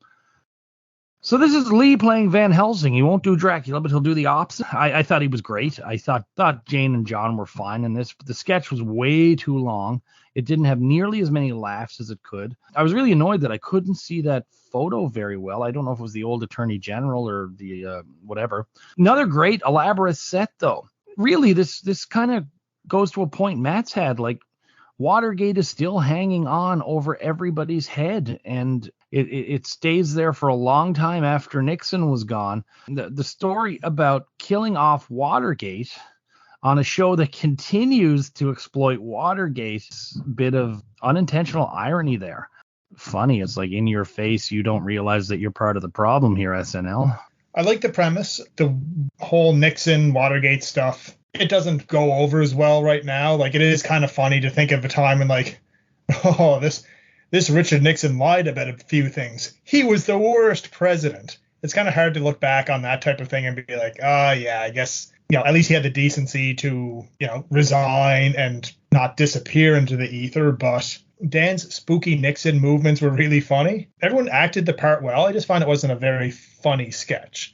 So this is Lee playing Van Helsing. He won't do Dracula, but he'll do the opposite. I thought he was great. I thought Jane and John were fine in this, but the sketch was way too long. It didn't have nearly as many laughs as it could. I was really annoyed that I couldn't see that photo very well. I don't know if it was the old Attorney General or the whatever. Another great elaborate set, though. Really, this kind of goes to a point Matt's had. Like, Watergate is still hanging on over everybody's head, and it stays there for a long time after Nixon was gone. The story about killing off Watergate on a show that continues to exploit Watergate's bit of unintentional irony there. Funny, it's like in your face, you don't realize that you're part of the problem here, SNL. I like the premise, the whole Nixon Watergate stuff. It doesn't go over as well right now. Like, it is kind of funny to think of a time and like, oh, this Richard Nixon lied about a few things. He was the worst president. It's kind of hard to look back on that type of thing and be like, oh yeah, I guess, at least he had the decency to, resign and not disappear into the ether. But Dan's spooky Nixon movements were really funny. Everyone acted the part well. I just find it wasn't a very funny sketch.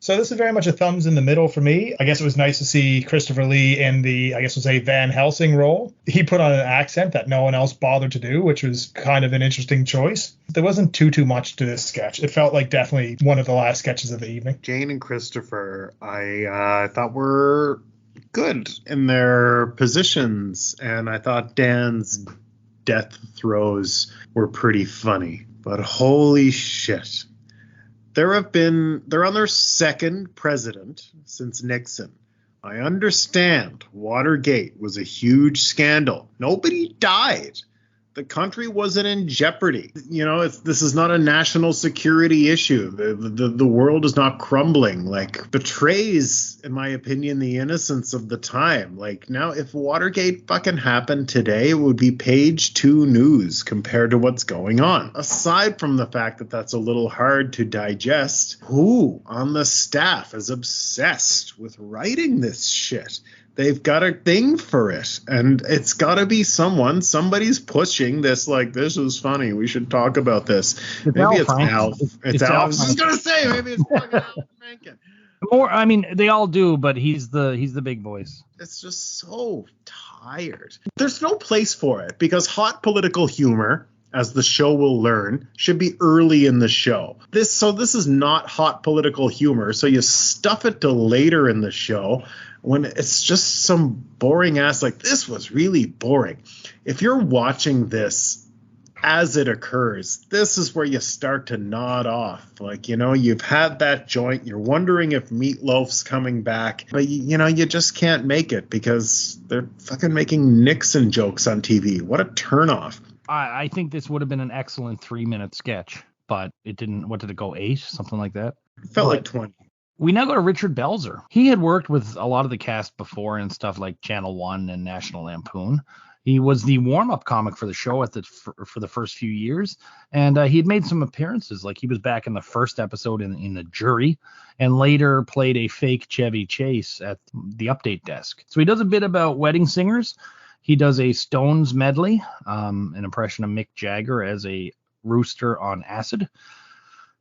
So this is very much a thumbs in the middle for me. I guess it was nice to see Christopher Lee in the, we'll say, Van Helsing role. He put on an accent that no one else bothered to do, which was kind of an interesting choice. There wasn't too much to this sketch. It felt like definitely one of the last sketches of the evening. Jane and Christopher, I thought were good in their positions, and I thought Dan's death throes were pretty funny. But holy shit. They're on their second president since Nixon. I understand Watergate was a huge scandal. Nobody died. The country wasn't in jeopardy. This is not a national security issue. The world is not crumbling. Like, betrays, in my opinion, the innocence of the time. Like, now, if Watergate fucking happened today, it would be page 2 news compared to what's going on. Aside from the fact that that's a little hard to digest, who on the staff is obsessed with writing this shit? They've got a thing for it, and it's got to be somebody's pushing this, like, this is funny, we should talk about this. Maybe it's Alf. It's Alf. I was just going to say, maybe it's fucking Alf Rankin. They all do, but he's the big voice. It's just so tired. There's no place for it, because hot political humor, as the show will learn, should be early in the show. This is not hot political humor, so you stuff it to later in the show when it's just some boring ass, like, this was really boring. If you're watching this as it occurs, this is where you start to nod off. Like, you've had that joint, you're wondering if Meatloaf's coming back, but you just can't make it because they're fucking making Nixon jokes on TV. What a turnoff. I think this would have been an excellent 3-minute sketch, but it didn't. What did it go, 8? Something like that? It felt like 20. We now go to Richard Belzer. He had worked with a lot of the cast before and stuff like Channel 1 and National Lampoon. He was the warm-up comic for the show for the first few years, and he had made some appearances. Like, he was back in the first episode in The Jury, and later played a fake Chevy Chase at the update desk. So he does a bit about wedding singers. He does a Stones medley, an impression of Mick Jagger as a Rooster on Acid.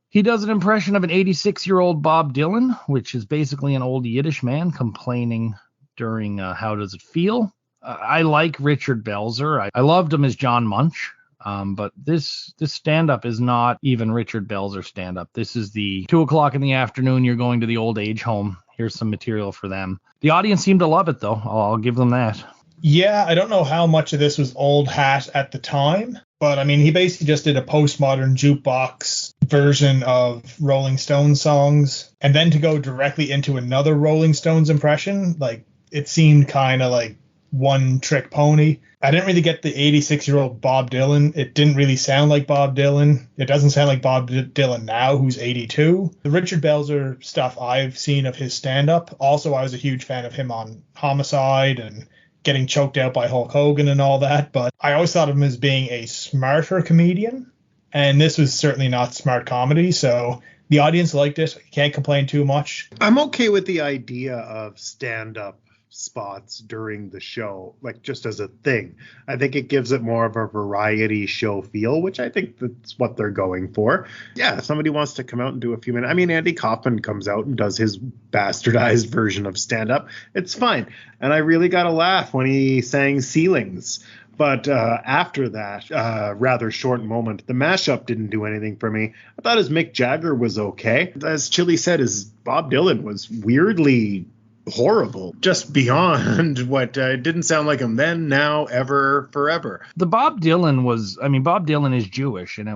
He does an impression of an 86-year-old Bob Dylan, which is basically an old Yiddish man complaining during How Does It Feel? I like Richard Belzer. I loved him as John Munch, but this stand-up is not even Richard Belzer stand-up. This is the 2 o'clock in the afternoon, you're going to the old age home. Here's some material for them. The audience seemed to love it, though. I'll give them that. Yeah, I don't know how much of this was old hat at the time, but I mean, he basically just did a postmodern jukebox version of Rolling Stones songs, and then to go directly into another Rolling Stones impression, like, it seemed kind of like one trick pony. I didn't really get the 86-year-old Bob Dylan. It didn't really sound like Bob Dylan. It doesn't sound like Bob Dylan now, who's 82. The Richard Belzer stuff I've seen of his stand-up. Also, I was a huge fan of him on Homicide and getting choked out by Hulk Hogan and all that. But I always thought of him as being a smarter comedian. And this was certainly not smart comedy. So the audience liked it. Can't complain too much. I'm okay with the idea of stand-up spots during the show, like just as a thing. I think it gives it more of a variety show feel, which I think that's what they're going for. Yeah, if somebody wants to come out and do a few minutes. I mean, Andy Kaufman comes out and does his bastardized version of stand-up. It's fine. And I really got a laugh when he sang Ceilings. But after that rather short moment, the mashup didn't do anything for me. I thought his Mick Jagger was okay. As Chili said, his Bob Dylan was weirdly horrible, just beyond what didn't sound like him then, now, ever, forever. The Bob Dylan is Jewish, and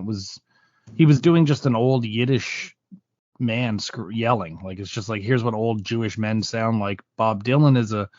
he was doing just an old Yiddish man yelling. Like, it's just like, here's what old Jewish men sound like. Bob Dylan is a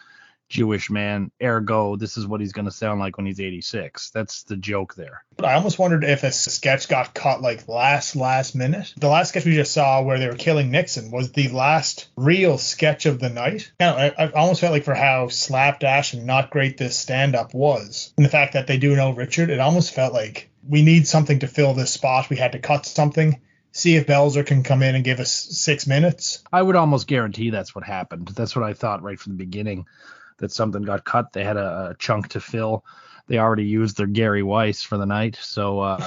Jewish man, ergo this is what he's going to sound like when he's 86. That's the joke there. But I almost wondered if a sketch got cut like last minute. The last sketch we just saw where they were killing Nixon was the last real sketch of the night. I almost felt like, for how slapdash and not great this stand-up was, and the fact that they do know Richard, it almost felt like we need something to fill this spot. We had to cut something. See if Belzer can come in and give us 6 minutes. I would almost guarantee that's what happened. That's what I thought right from the beginning, that something got cut. They had a chunk to fill. They already used their Gary Weiss for the night. So,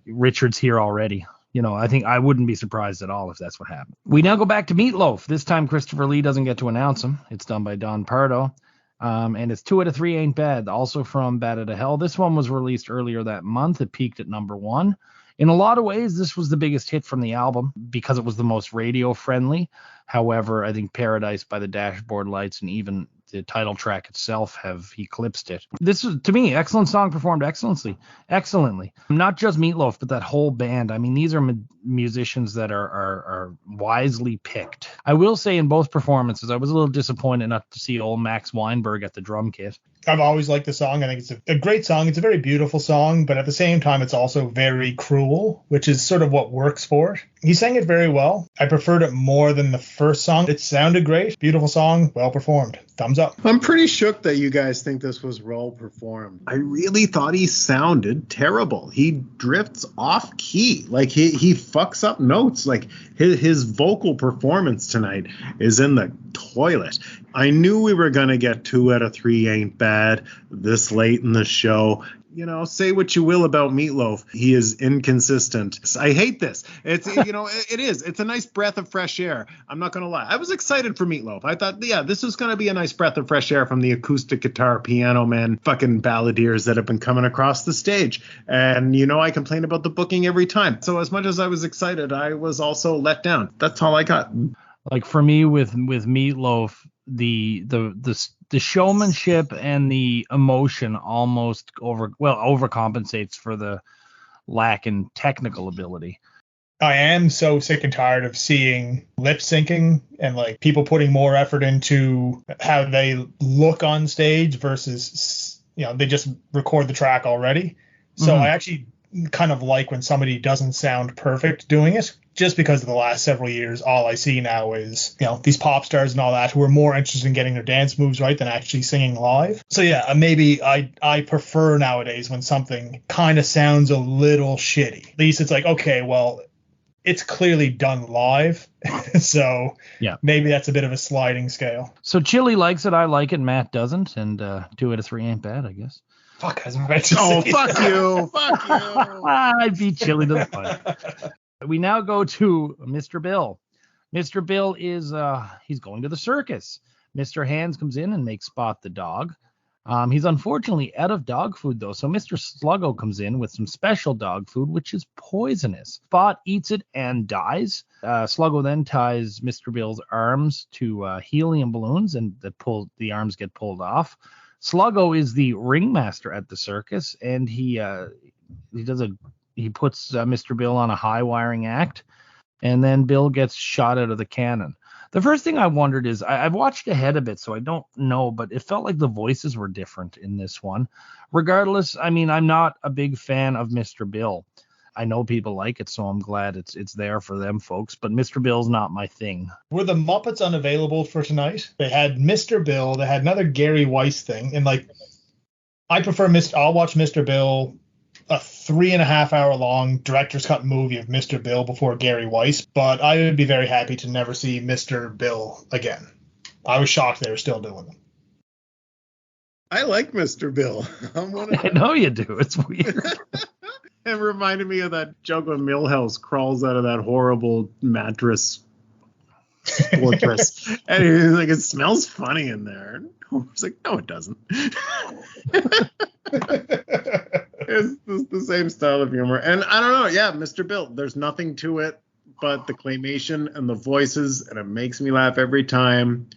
Richard's here already. I think I wouldn't be surprised at all if that's what happened. We now go back to Meatloaf. This time Christopher Lee doesn't get to announce him. It's done by Don Pardo. And it's 2 out of 3 Ain't Bad, also from Bad Out of Hell. This one was released earlier that month. It peaked at number 1. In a lot of ways, this was the biggest hit from the album because it was the most radio friendly. However, I think Paradise by the Dashboard Lights and even the title track itself have eclipsed it. This is, to me, excellent song, performed excellently. Not just Meatloaf, but that whole band. I mean, these are musicians that are wisely picked. I will say in both performances, I was a little disappointed not to see old Max Weinberg at the drum kit. I've always liked the song. I think it's a great song. It's a very beautiful song, but at the same time, it's also very cruel, which is sort of what works for it. He sang it very well. I preferred it more than the first song. It sounded great. Beautiful song. Well performed. Thumbs up. I'm pretty shook that you guys think this was well performed. I really thought he sounded terrible. He drifts off key. Like he fucks up notes. Like his vocal performance tonight is in the toilet. I knew we were going to get 2 out of 3 Ain't Bad this late in the show. Say what you will about Meatloaf. He is inconsistent. I hate this. It's, it is. It's a nice breath of fresh air. I'm not going to lie. I was excited for Meatloaf. I thought, this is going to be a nice breath of fresh air from the acoustic guitar, piano man, fucking balladeers that have been coming across the stage. And, I complain about the booking every time. So as much as I was excited, I was also let down. That's all I got. Like, for me with Meatloaf, the showmanship and the emotion almost overcompensates for the lack in technical ability. I am so sick and tired of seeing lip syncing and like people putting more effort into how they look on stage versus, they just record the track already. So I actually kind of like when somebody doesn't sound perfect doing it. Just because of the last several years, all I see now is, these pop stars and all that who are more interested in getting their dance moves right than actually singing live. So yeah, maybe I prefer nowadays when something kind of sounds a little shitty. At least it's like, okay, well, it's clearly done live. So yeah, maybe that's a bit of a sliding scale. So Chili likes it, I like it, Matt doesn't, and 2 out of 3 Ain't Bad, I guess. Fuck, I was about to Oh, say fuck that. you. Fuck you. I beat Chili to the punch. We now go to Mr. Bill. Mr. Bill is he's going to the circus. Mr. Hands comes in and makes Spot the dog. He's unfortunately out of dog food, though, so Mr. Sluggo comes in with some special dog food, which is poisonous. Spot eats it and dies. Sluggo then ties Mr. Bill's arms to helium balloons, and the arms get pulled off. Sluggo is the ringmaster at the circus, and he puts Mr. Bill on a high wiring act, and then Bill gets shot out of the cannon. The first thing I wondered is, I've watched ahead a bit, so I don't know, but it felt like the voices were different in this one. Regardless, I mean, I'm not a big fan of Mr. Bill. I know people like it, so I'm glad it's there for them folks, but Mr. Bill's not my thing. Were the Muppets unavailable for tonight? They had Mr. Bill, they had another Gary Weiss thing, and like, I'll watch Mr. Bill, a 3.5 hour long director's cut movie of Mr. Bill before Gary Weiss, but I would be very happy to never see Mr. Bill again. I was shocked they were still doing them. I like Mr. Bill. I know you do. It's weird. It reminded me of that joke when Milhouse crawls out of that horrible mattress fortress. And he's like, it smells funny in there. And Homer's like, no, it doesn't. It's the same style of humor. And I don't know. Yeah, Mr. Bill, there's nothing to it but the claymation and the voices, and it makes me laugh every time.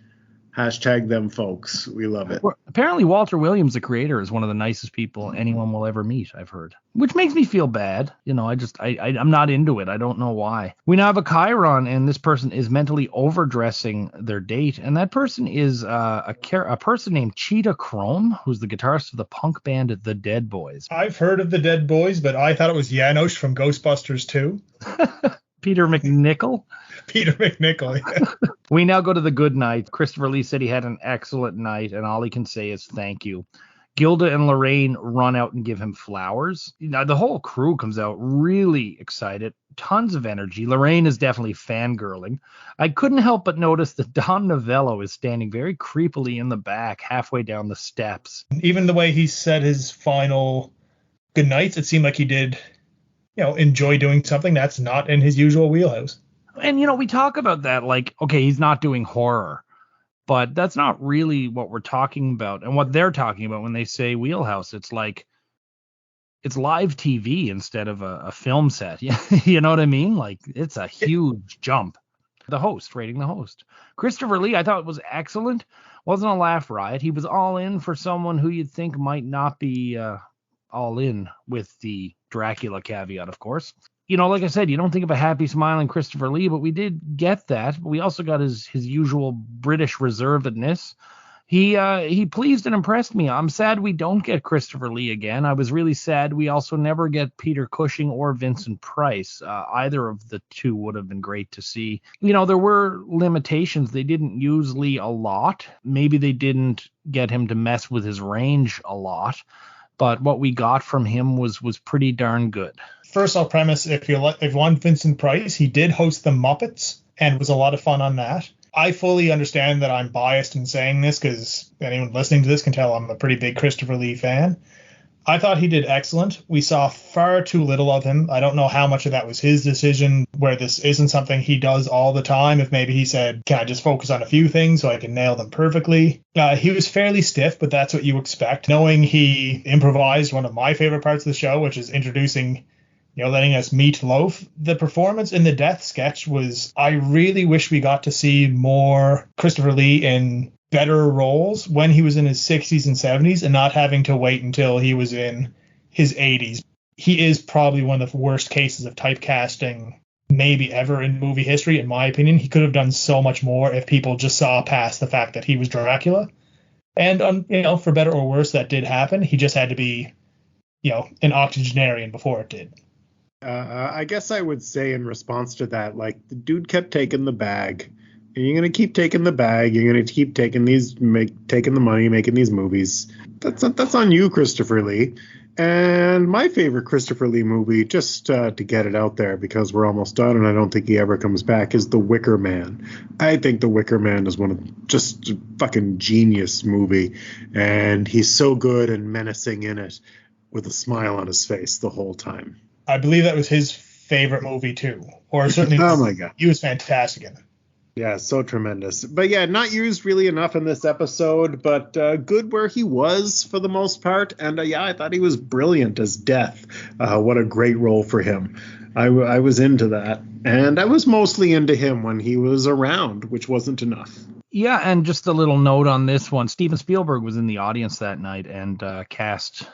Hashtag them folks. We love it. Well, apparently Walter Williams, the creator, is one of the nicest people anyone will ever meet, I've heard. Which makes me feel bad. You know, I'm not into it. I don't know why. We now have a Chiron, and this person is mentally overdressing their date. And that person is a person named Cheetah Chrome, who's the guitarist of the punk band The Dead Boys. I've heard of The Dead Boys, but I thought it was Janosch from Ghostbusters 2. Peter McNichol. Peter McNichol, yeah. We now go to the good night. Christopher Lee said he had an excellent night, and all he can say is thank you. Gilda and Laraine run out and give him flowers. Now, the whole crew comes out really excited. Tons of energy. Laraine is definitely fangirling. I couldn't help but notice that Don Novello is standing very creepily in the back, halfway down the steps. Even the way he said his final good nights, it seemed like he did, enjoy doing something that's not in his usual wheelhouse. And, we talk about that like, okay, he's not doing horror, but that's not really what we're talking about. And what they're talking about when they say wheelhouse, it's like, it's live TV instead of a film set. You know what I mean? Like, it's a huge jump. Rating the host. Christopher Lee, I thought was excellent. Wasn't a laugh riot. He was all in for someone who you'd think might not be all in, with the Dracula caveat, of course. Like I said, you don't think of a happy, smiling Christopher Lee, but we did get that. But we also got his usual British reservedness. He pleased and impressed me. I'm sad we don't get Christopher Lee again. I was really sad we also never get Peter Cushing or Vincent Price. Either of the two would have been great to see. There were limitations. They didn't use Lee a lot. Maybe they didn't get him to mess with his range a lot. But what we got from him was pretty darn good. First, I'll premise, if you want Vincent Price, he did host the Muppets and was a lot of fun on that. I fully understand that I'm biased in saying this because anyone listening to this can tell I'm a pretty big Christopher Lee fan. I thought he did excellent. We saw far too little of him. I don't know how much of that was his decision, where this isn't something he does all the time. If maybe he said, can I just focus on a few things so I can nail them perfectly? He was fairly stiff, but that's what you expect. Knowing he improvised one of my favorite parts of the show, which is introducing, letting us meet Loaf. The performance in the death sketch was, I really wish we got to see more Christopher Lee in better roles when he was in his 60s and 70s and not having to wait until he was in his 80s. He is probably one of the worst cases of typecasting maybe ever in movie history, in my opinion. He could have done so much more if people just saw past the fact that he was Dracula. And, for better or worse, that did happen. He just had to be, an octogenarian before it did. I guess I would say in response to that, like, the dude kept taking the bag. And you're going to keep taking the bag. You're going to keep taking the money, making these movies. That's on you, Christopher Lee. And my favorite Christopher Lee movie, just to get it out there because we're almost done and I don't think he ever comes back, is The Wicker Man. I think The Wicker Man is one of just a fucking genius movie. And he's so good and menacing in it with a smile on his face the whole time. I believe that was his favorite movie too. Or certainly oh my God. He was fantastic in it. Yeah, so tremendous. But yeah, not used really enough in this episode, but good where he was for the most part. And yeah, I thought he was brilliant as Death. What a great role for him. I was into that. And I was mostly into him when he was around, which wasn't enough. Yeah, and just a little note on this one. Steven Spielberg was in the audience that night and cast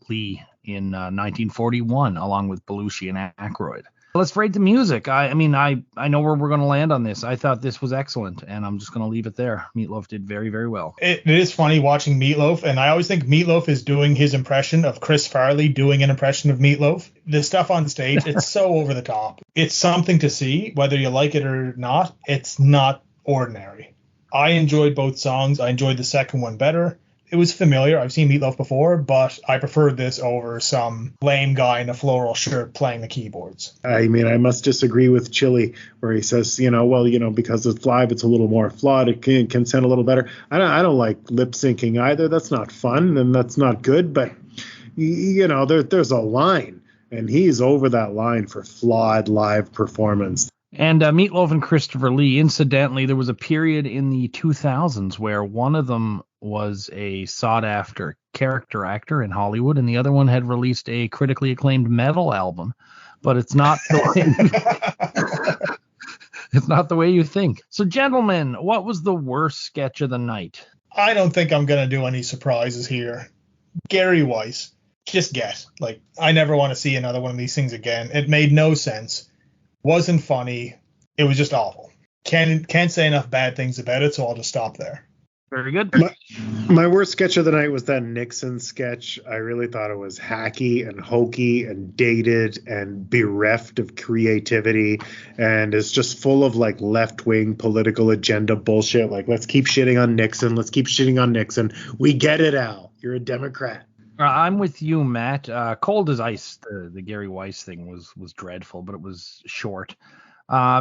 Lee in 1941 along with Belushi and Aykroyd. Let's rate the music. I mean, I know where we're going to land on this. I thought this was excellent, and I'm just going to leave it there. Meatloaf did very, very well. It is funny watching Meatloaf, and I always think Meatloaf is doing his impression of Chris Farley doing an impression of Meatloaf. The stuff on stage, it's so over the top. It's something to see, whether you like it or not. It's not ordinary. I enjoyed both songs. I enjoyed the second one better. It was familiar. I've seen Meatloaf before, but I preferred this over some lame guy in a floral shirt playing the keyboards. I mean, I must disagree with Chili, where he says, because it's live, it's a little more flawed. It can sound a little better. I don't like lip syncing either. That's not fun, and that's not good. But there's a line, and he's over that line for flawed live performance. And Meatloaf and Christopher Lee, incidentally, there was a period in the 2000s where one of them was a sought-after character actor in Hollywood, and the other one had released a critically acclaimed metal album. But it's not the way it's not the way you think. So, gentlemen, what was the worst sketch of the night? I don't think I'm going to do any surprises here. Gary Weiss, just guess. I never want to see another one of these things again. It made no sense. Wasn't funny. It was just awful. Can't say enough bad things about it, so I'll just stop there. Very good. My worst sketch of the night was that Nixon sketch. I really thought it was hacky and hokey and dated and bereft of creativity, and it's just full of left-wing political agenda bullshit. Let's keep shitting on Nixon. Let's keep shitting on Nixon. We get it, Al. You're a Democrat. I'm with you, Matt. Cold as ice. The Gary Weiss thing was dreadful, but it was short.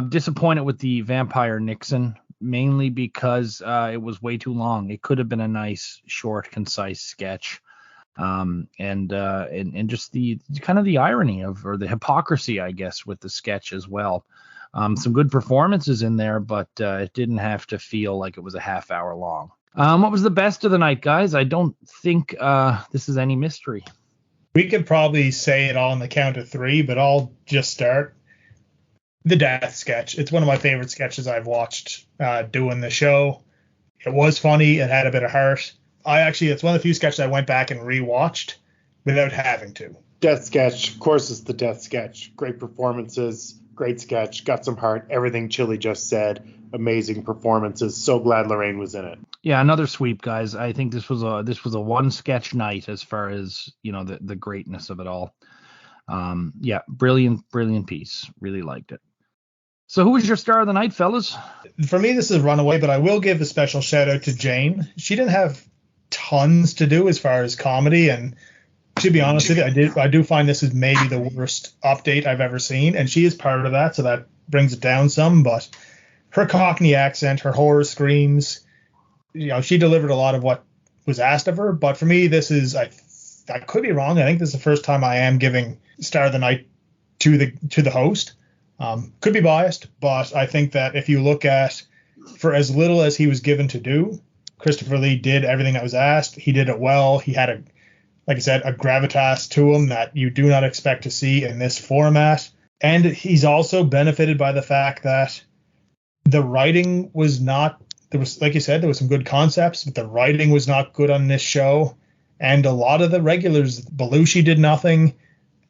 Disappointed with the Vampire Nixon, mainly because it was way too long. It could have been a nice, short, concise sketch, and just the kind of the irony or the hypocrisy, I guess, with the sketch as well. Some good performances in there, but it didn't have to feel like it was a half hour long. What was the best of the night, guys? I don't think this is any mystery. We could probably say it all on the count of three, but I'll just start. The death sketch. It's one of my favorite sketches I've watched doing the show. It was funny. It had a bit of heart. It's one of the few sketches I went back and rewatched without having to. Death sketch. Of course, it's the death sketch. Great performances. Great sketch. Got some heart. Everything Chili just said. Amazing performances. So glad Laraine was in it. Yeah, another sweep, guys. I think this was a one sketch night as far as the greatness of it all. Yeah, brilliant piece. Really liked it. So who was your star of the night, fellas? For me, this is a runaway, but I will give a special shout out to Jane. She didn't have tons to do as far as comedy, and to be honest with you, I do find this is maybe the worst update I've ever seen, and she is part of that, so that brings it down some. But her Cockney accent, her horror screams, she delivered a lot of what was asked of her. But for me, this is I could be wrong. I think this is the first time I am giving star of the night to the host. Could be biased, but I think that if you look at, for as little as he was given to do, Christopher Lee did everything that was asked. He did it well. He had like I said, a gravitas to him that you do not expect to see in this format. And he's also benefited by the fact that the writing was not, like you said, there was some good concepts, but the writing was not good on this show. And a lot of the regulars, Belushi did nothing.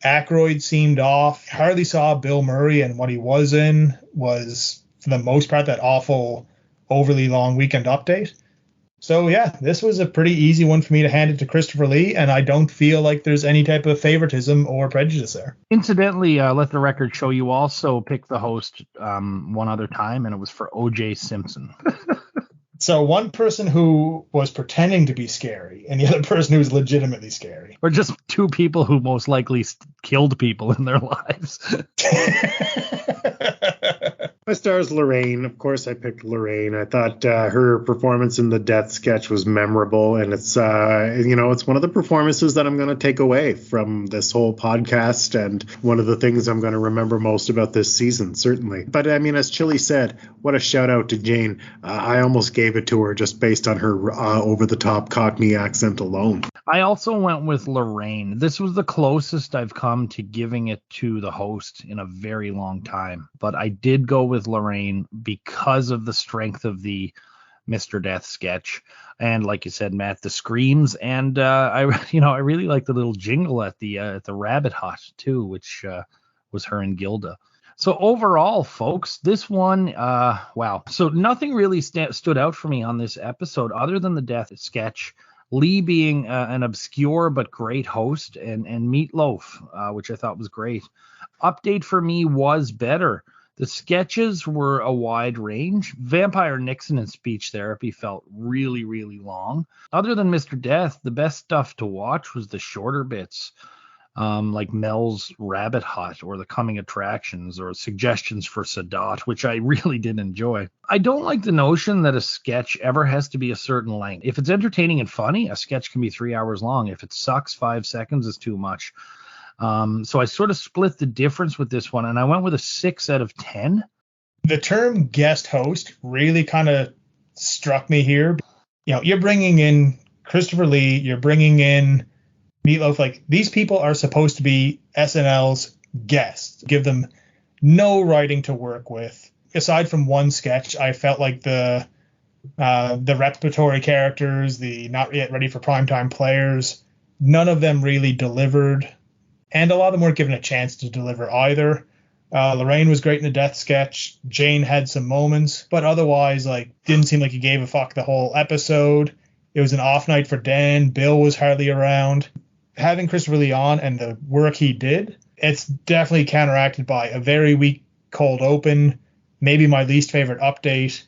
Aykroyd seemed off. Hardly saw Bill Murray, and what he was in was, for the most part, that awful, overly long Weekend Update. So, yeah, this was a pretty easy one for me to hand it to Christopher Lee, and I don't feel like there's any type of favoritism or prejudice there. Incidentally, let the record show you also picked the host one other time, and it was for O.J. Simpson. So one person who was pretending to be scary and the other person who was legitimately scary. Or just two people who most likely killed people in their lives. My star is Laraine. Of course, I picked Laraine. I thought her performance in the death sketch was memorable, and it's it's one of the performances that I'm going to take away from this whole podcast, and one of the things I'm going to remember most about this season, certainly. But I mean, as Chili said, what a shout out to Jane. I almost gave it to her just based on her over-the-top Cockney accent alone. I also went with Laraine. This was the closest I've come to giving it to the host in a very long time. But I did go with Laraine because of the strength of the Mr. Death sketch. And like you said, Matt, the screams. And I really like the little jingle at the Rabbit Hut too, which was her and Gilda. So overall, folks, this one, wow. So nothing really stood out for me on this episode other than the death sketch. Lee being an obscure but great host, and Meat Loaf, which I thought was great. Update for me was better. The sketches were a wide range. Vampire Nixon and speech therapy felt really, really long. Other than Mr. Death, the best stuff to watch was the shorter bits, like Mel's Rabbit Hut or the coming attractions or suggestions for Sadat, which I really did enjoy. I don't like the notion that a sketch ever has to be a certain length. If it's entertaining and funny, a sketch can be 3 hours long. If it sucks, 5 seconds is too much. So I sort of split the difference with this one, and I went with a 6 out of 10. The term guest host really kind of struck me here. You know, you're bringing in Christopher Lee, you're bringing in Meat Loaf. Like, these people are supposed to be SNL's guests. Give them no writing to work with. Aside from one sketch, I felt like the repertory characters, the not yet ready for primetime players, none of them really delivered. And a lot of them weren't given a chance to deliver either. Laraine was great in the death sketch. Jane had some moments, but otherwise, like, didn't seem like he gave a fuck the whole episode. It was an off night for Dan. Bill was hardly around. Having Christopher Lee on and the work he did, it's definitely counteracted by a very weak cold open, maybe my least favorite update,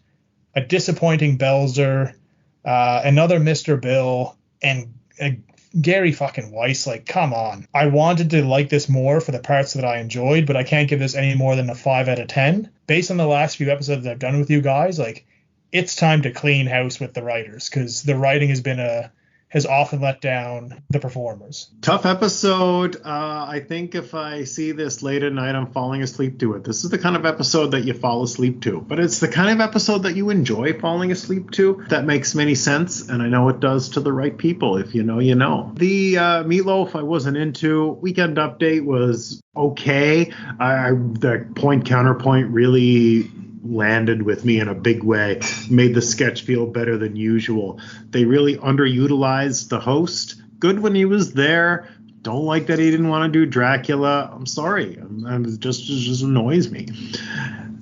a disappointing Belzer, another Mr. Bill, and Gary fucking Weiss. Like, come on. I wanted to like this more for the parts that I enjoyed, but I can't give this any more than a 5 out of 10. Based on the last few episodes that I've done with you guys, like, it's time to clean house with the writers, because the writing has often let down the performers. Tough episode. I think if I see this late at night, I'm falling asleep to it. This is the kind of episode that you fall asleep to, but it's the kind of episode that you enjoy falling asleep to. That makes many sense, and I know it does to the right people. If you know, you know. The Meat Loaf I wasn't into. Weekend Update was okay. The point counterpoint really landed with me in a big way, made the sketch feel better than usual. They really underutilized the host. Good when he was there. Don't like that he didn't want to do Dracula. I'm sorry. It just annoys me.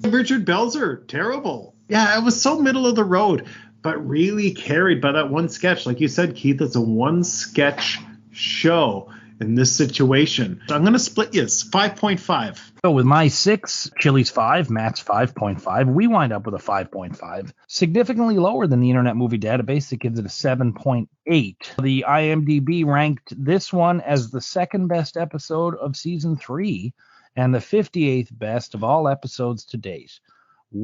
Richard Belzer, terrible. Yeah, it was so middle of the road, but really carried by that one sketch. Like you said, Keith, it's a one sketch show in this situation. So I'm going to split you. 5.5. So with my 6, Chili's 5, Matt's 5.5, we wind up with a 5.5, significantly lower than the Internet Movie Database that gives it a 7.8. The IMDb ranked this one as the second best episode of season 3 and the 58th best of all episodes to date.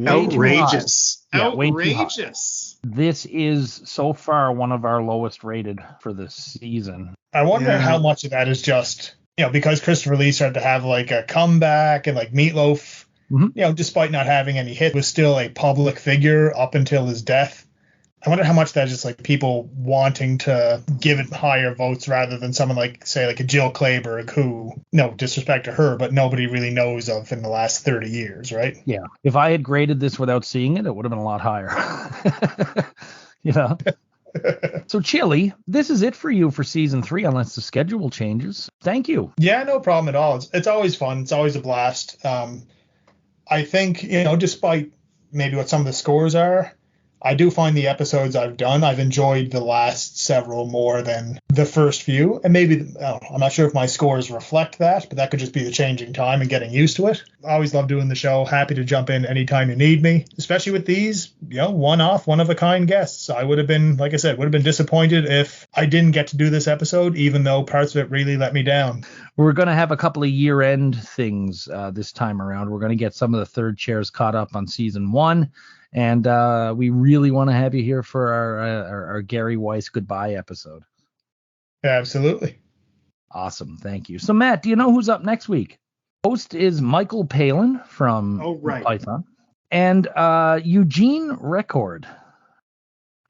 Outrageous. Yeah, outrageous. This is so far one of our lowest rated for this season. I wonder how much of that is just, because Christopher Lee started to have like a comeback, and like Meat Loaf, despite not having any hit, was still a public figure up until his death. I wonder how much that is just like people wanting to give it higher votes rather than someone like, say, like a Jill Clayburgh, who, no disrespect to her, but nobody really knows of in the last 30 years, right? Yeah. If I had graded this without seeing it, it would have been a lot higher. So, Chili, this is it for you for season 3, unless the schedule changes. Thank you. Yeah, no problem at all. It's always fun. It's always a blast. I think, despite maybe what some of the scores are, I do find the episodes I've done, I've enjoyed the last several more than the first few, and maybe I'm not sure if my scores reflect that, but that could just be the changing time and getting used to it. I always love doing the show. Happy to jump in anytime you need me, especially with these, one-off, one-of-a-kind guests. I would have been, like I said, disappointed if I didn't get to do this episode, even though parts of it really let me down. We're going to have a couple of year-end things this time around. We're going to get some of the third chairs caught up on season 1. And we really want to have you here for our Gary Weiss goodbye episode. Absolutely. Awesome. Thank you. So, Matt, do you know who's up next week? Host is Michael Palin from Python. And Eugene Record.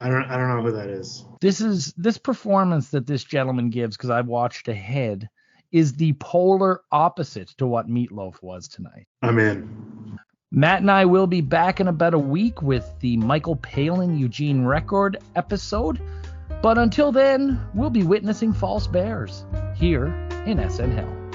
I don't know who that is. This performance that this gentleman gives, because I've watched ahead, is the polar opposite to what Meatloaf was tonight. I'm in. Matt and I will be back in about a week with the Michael Palin Eugene Record episode. But until then, we'll be witnessing false bears here in SNHell.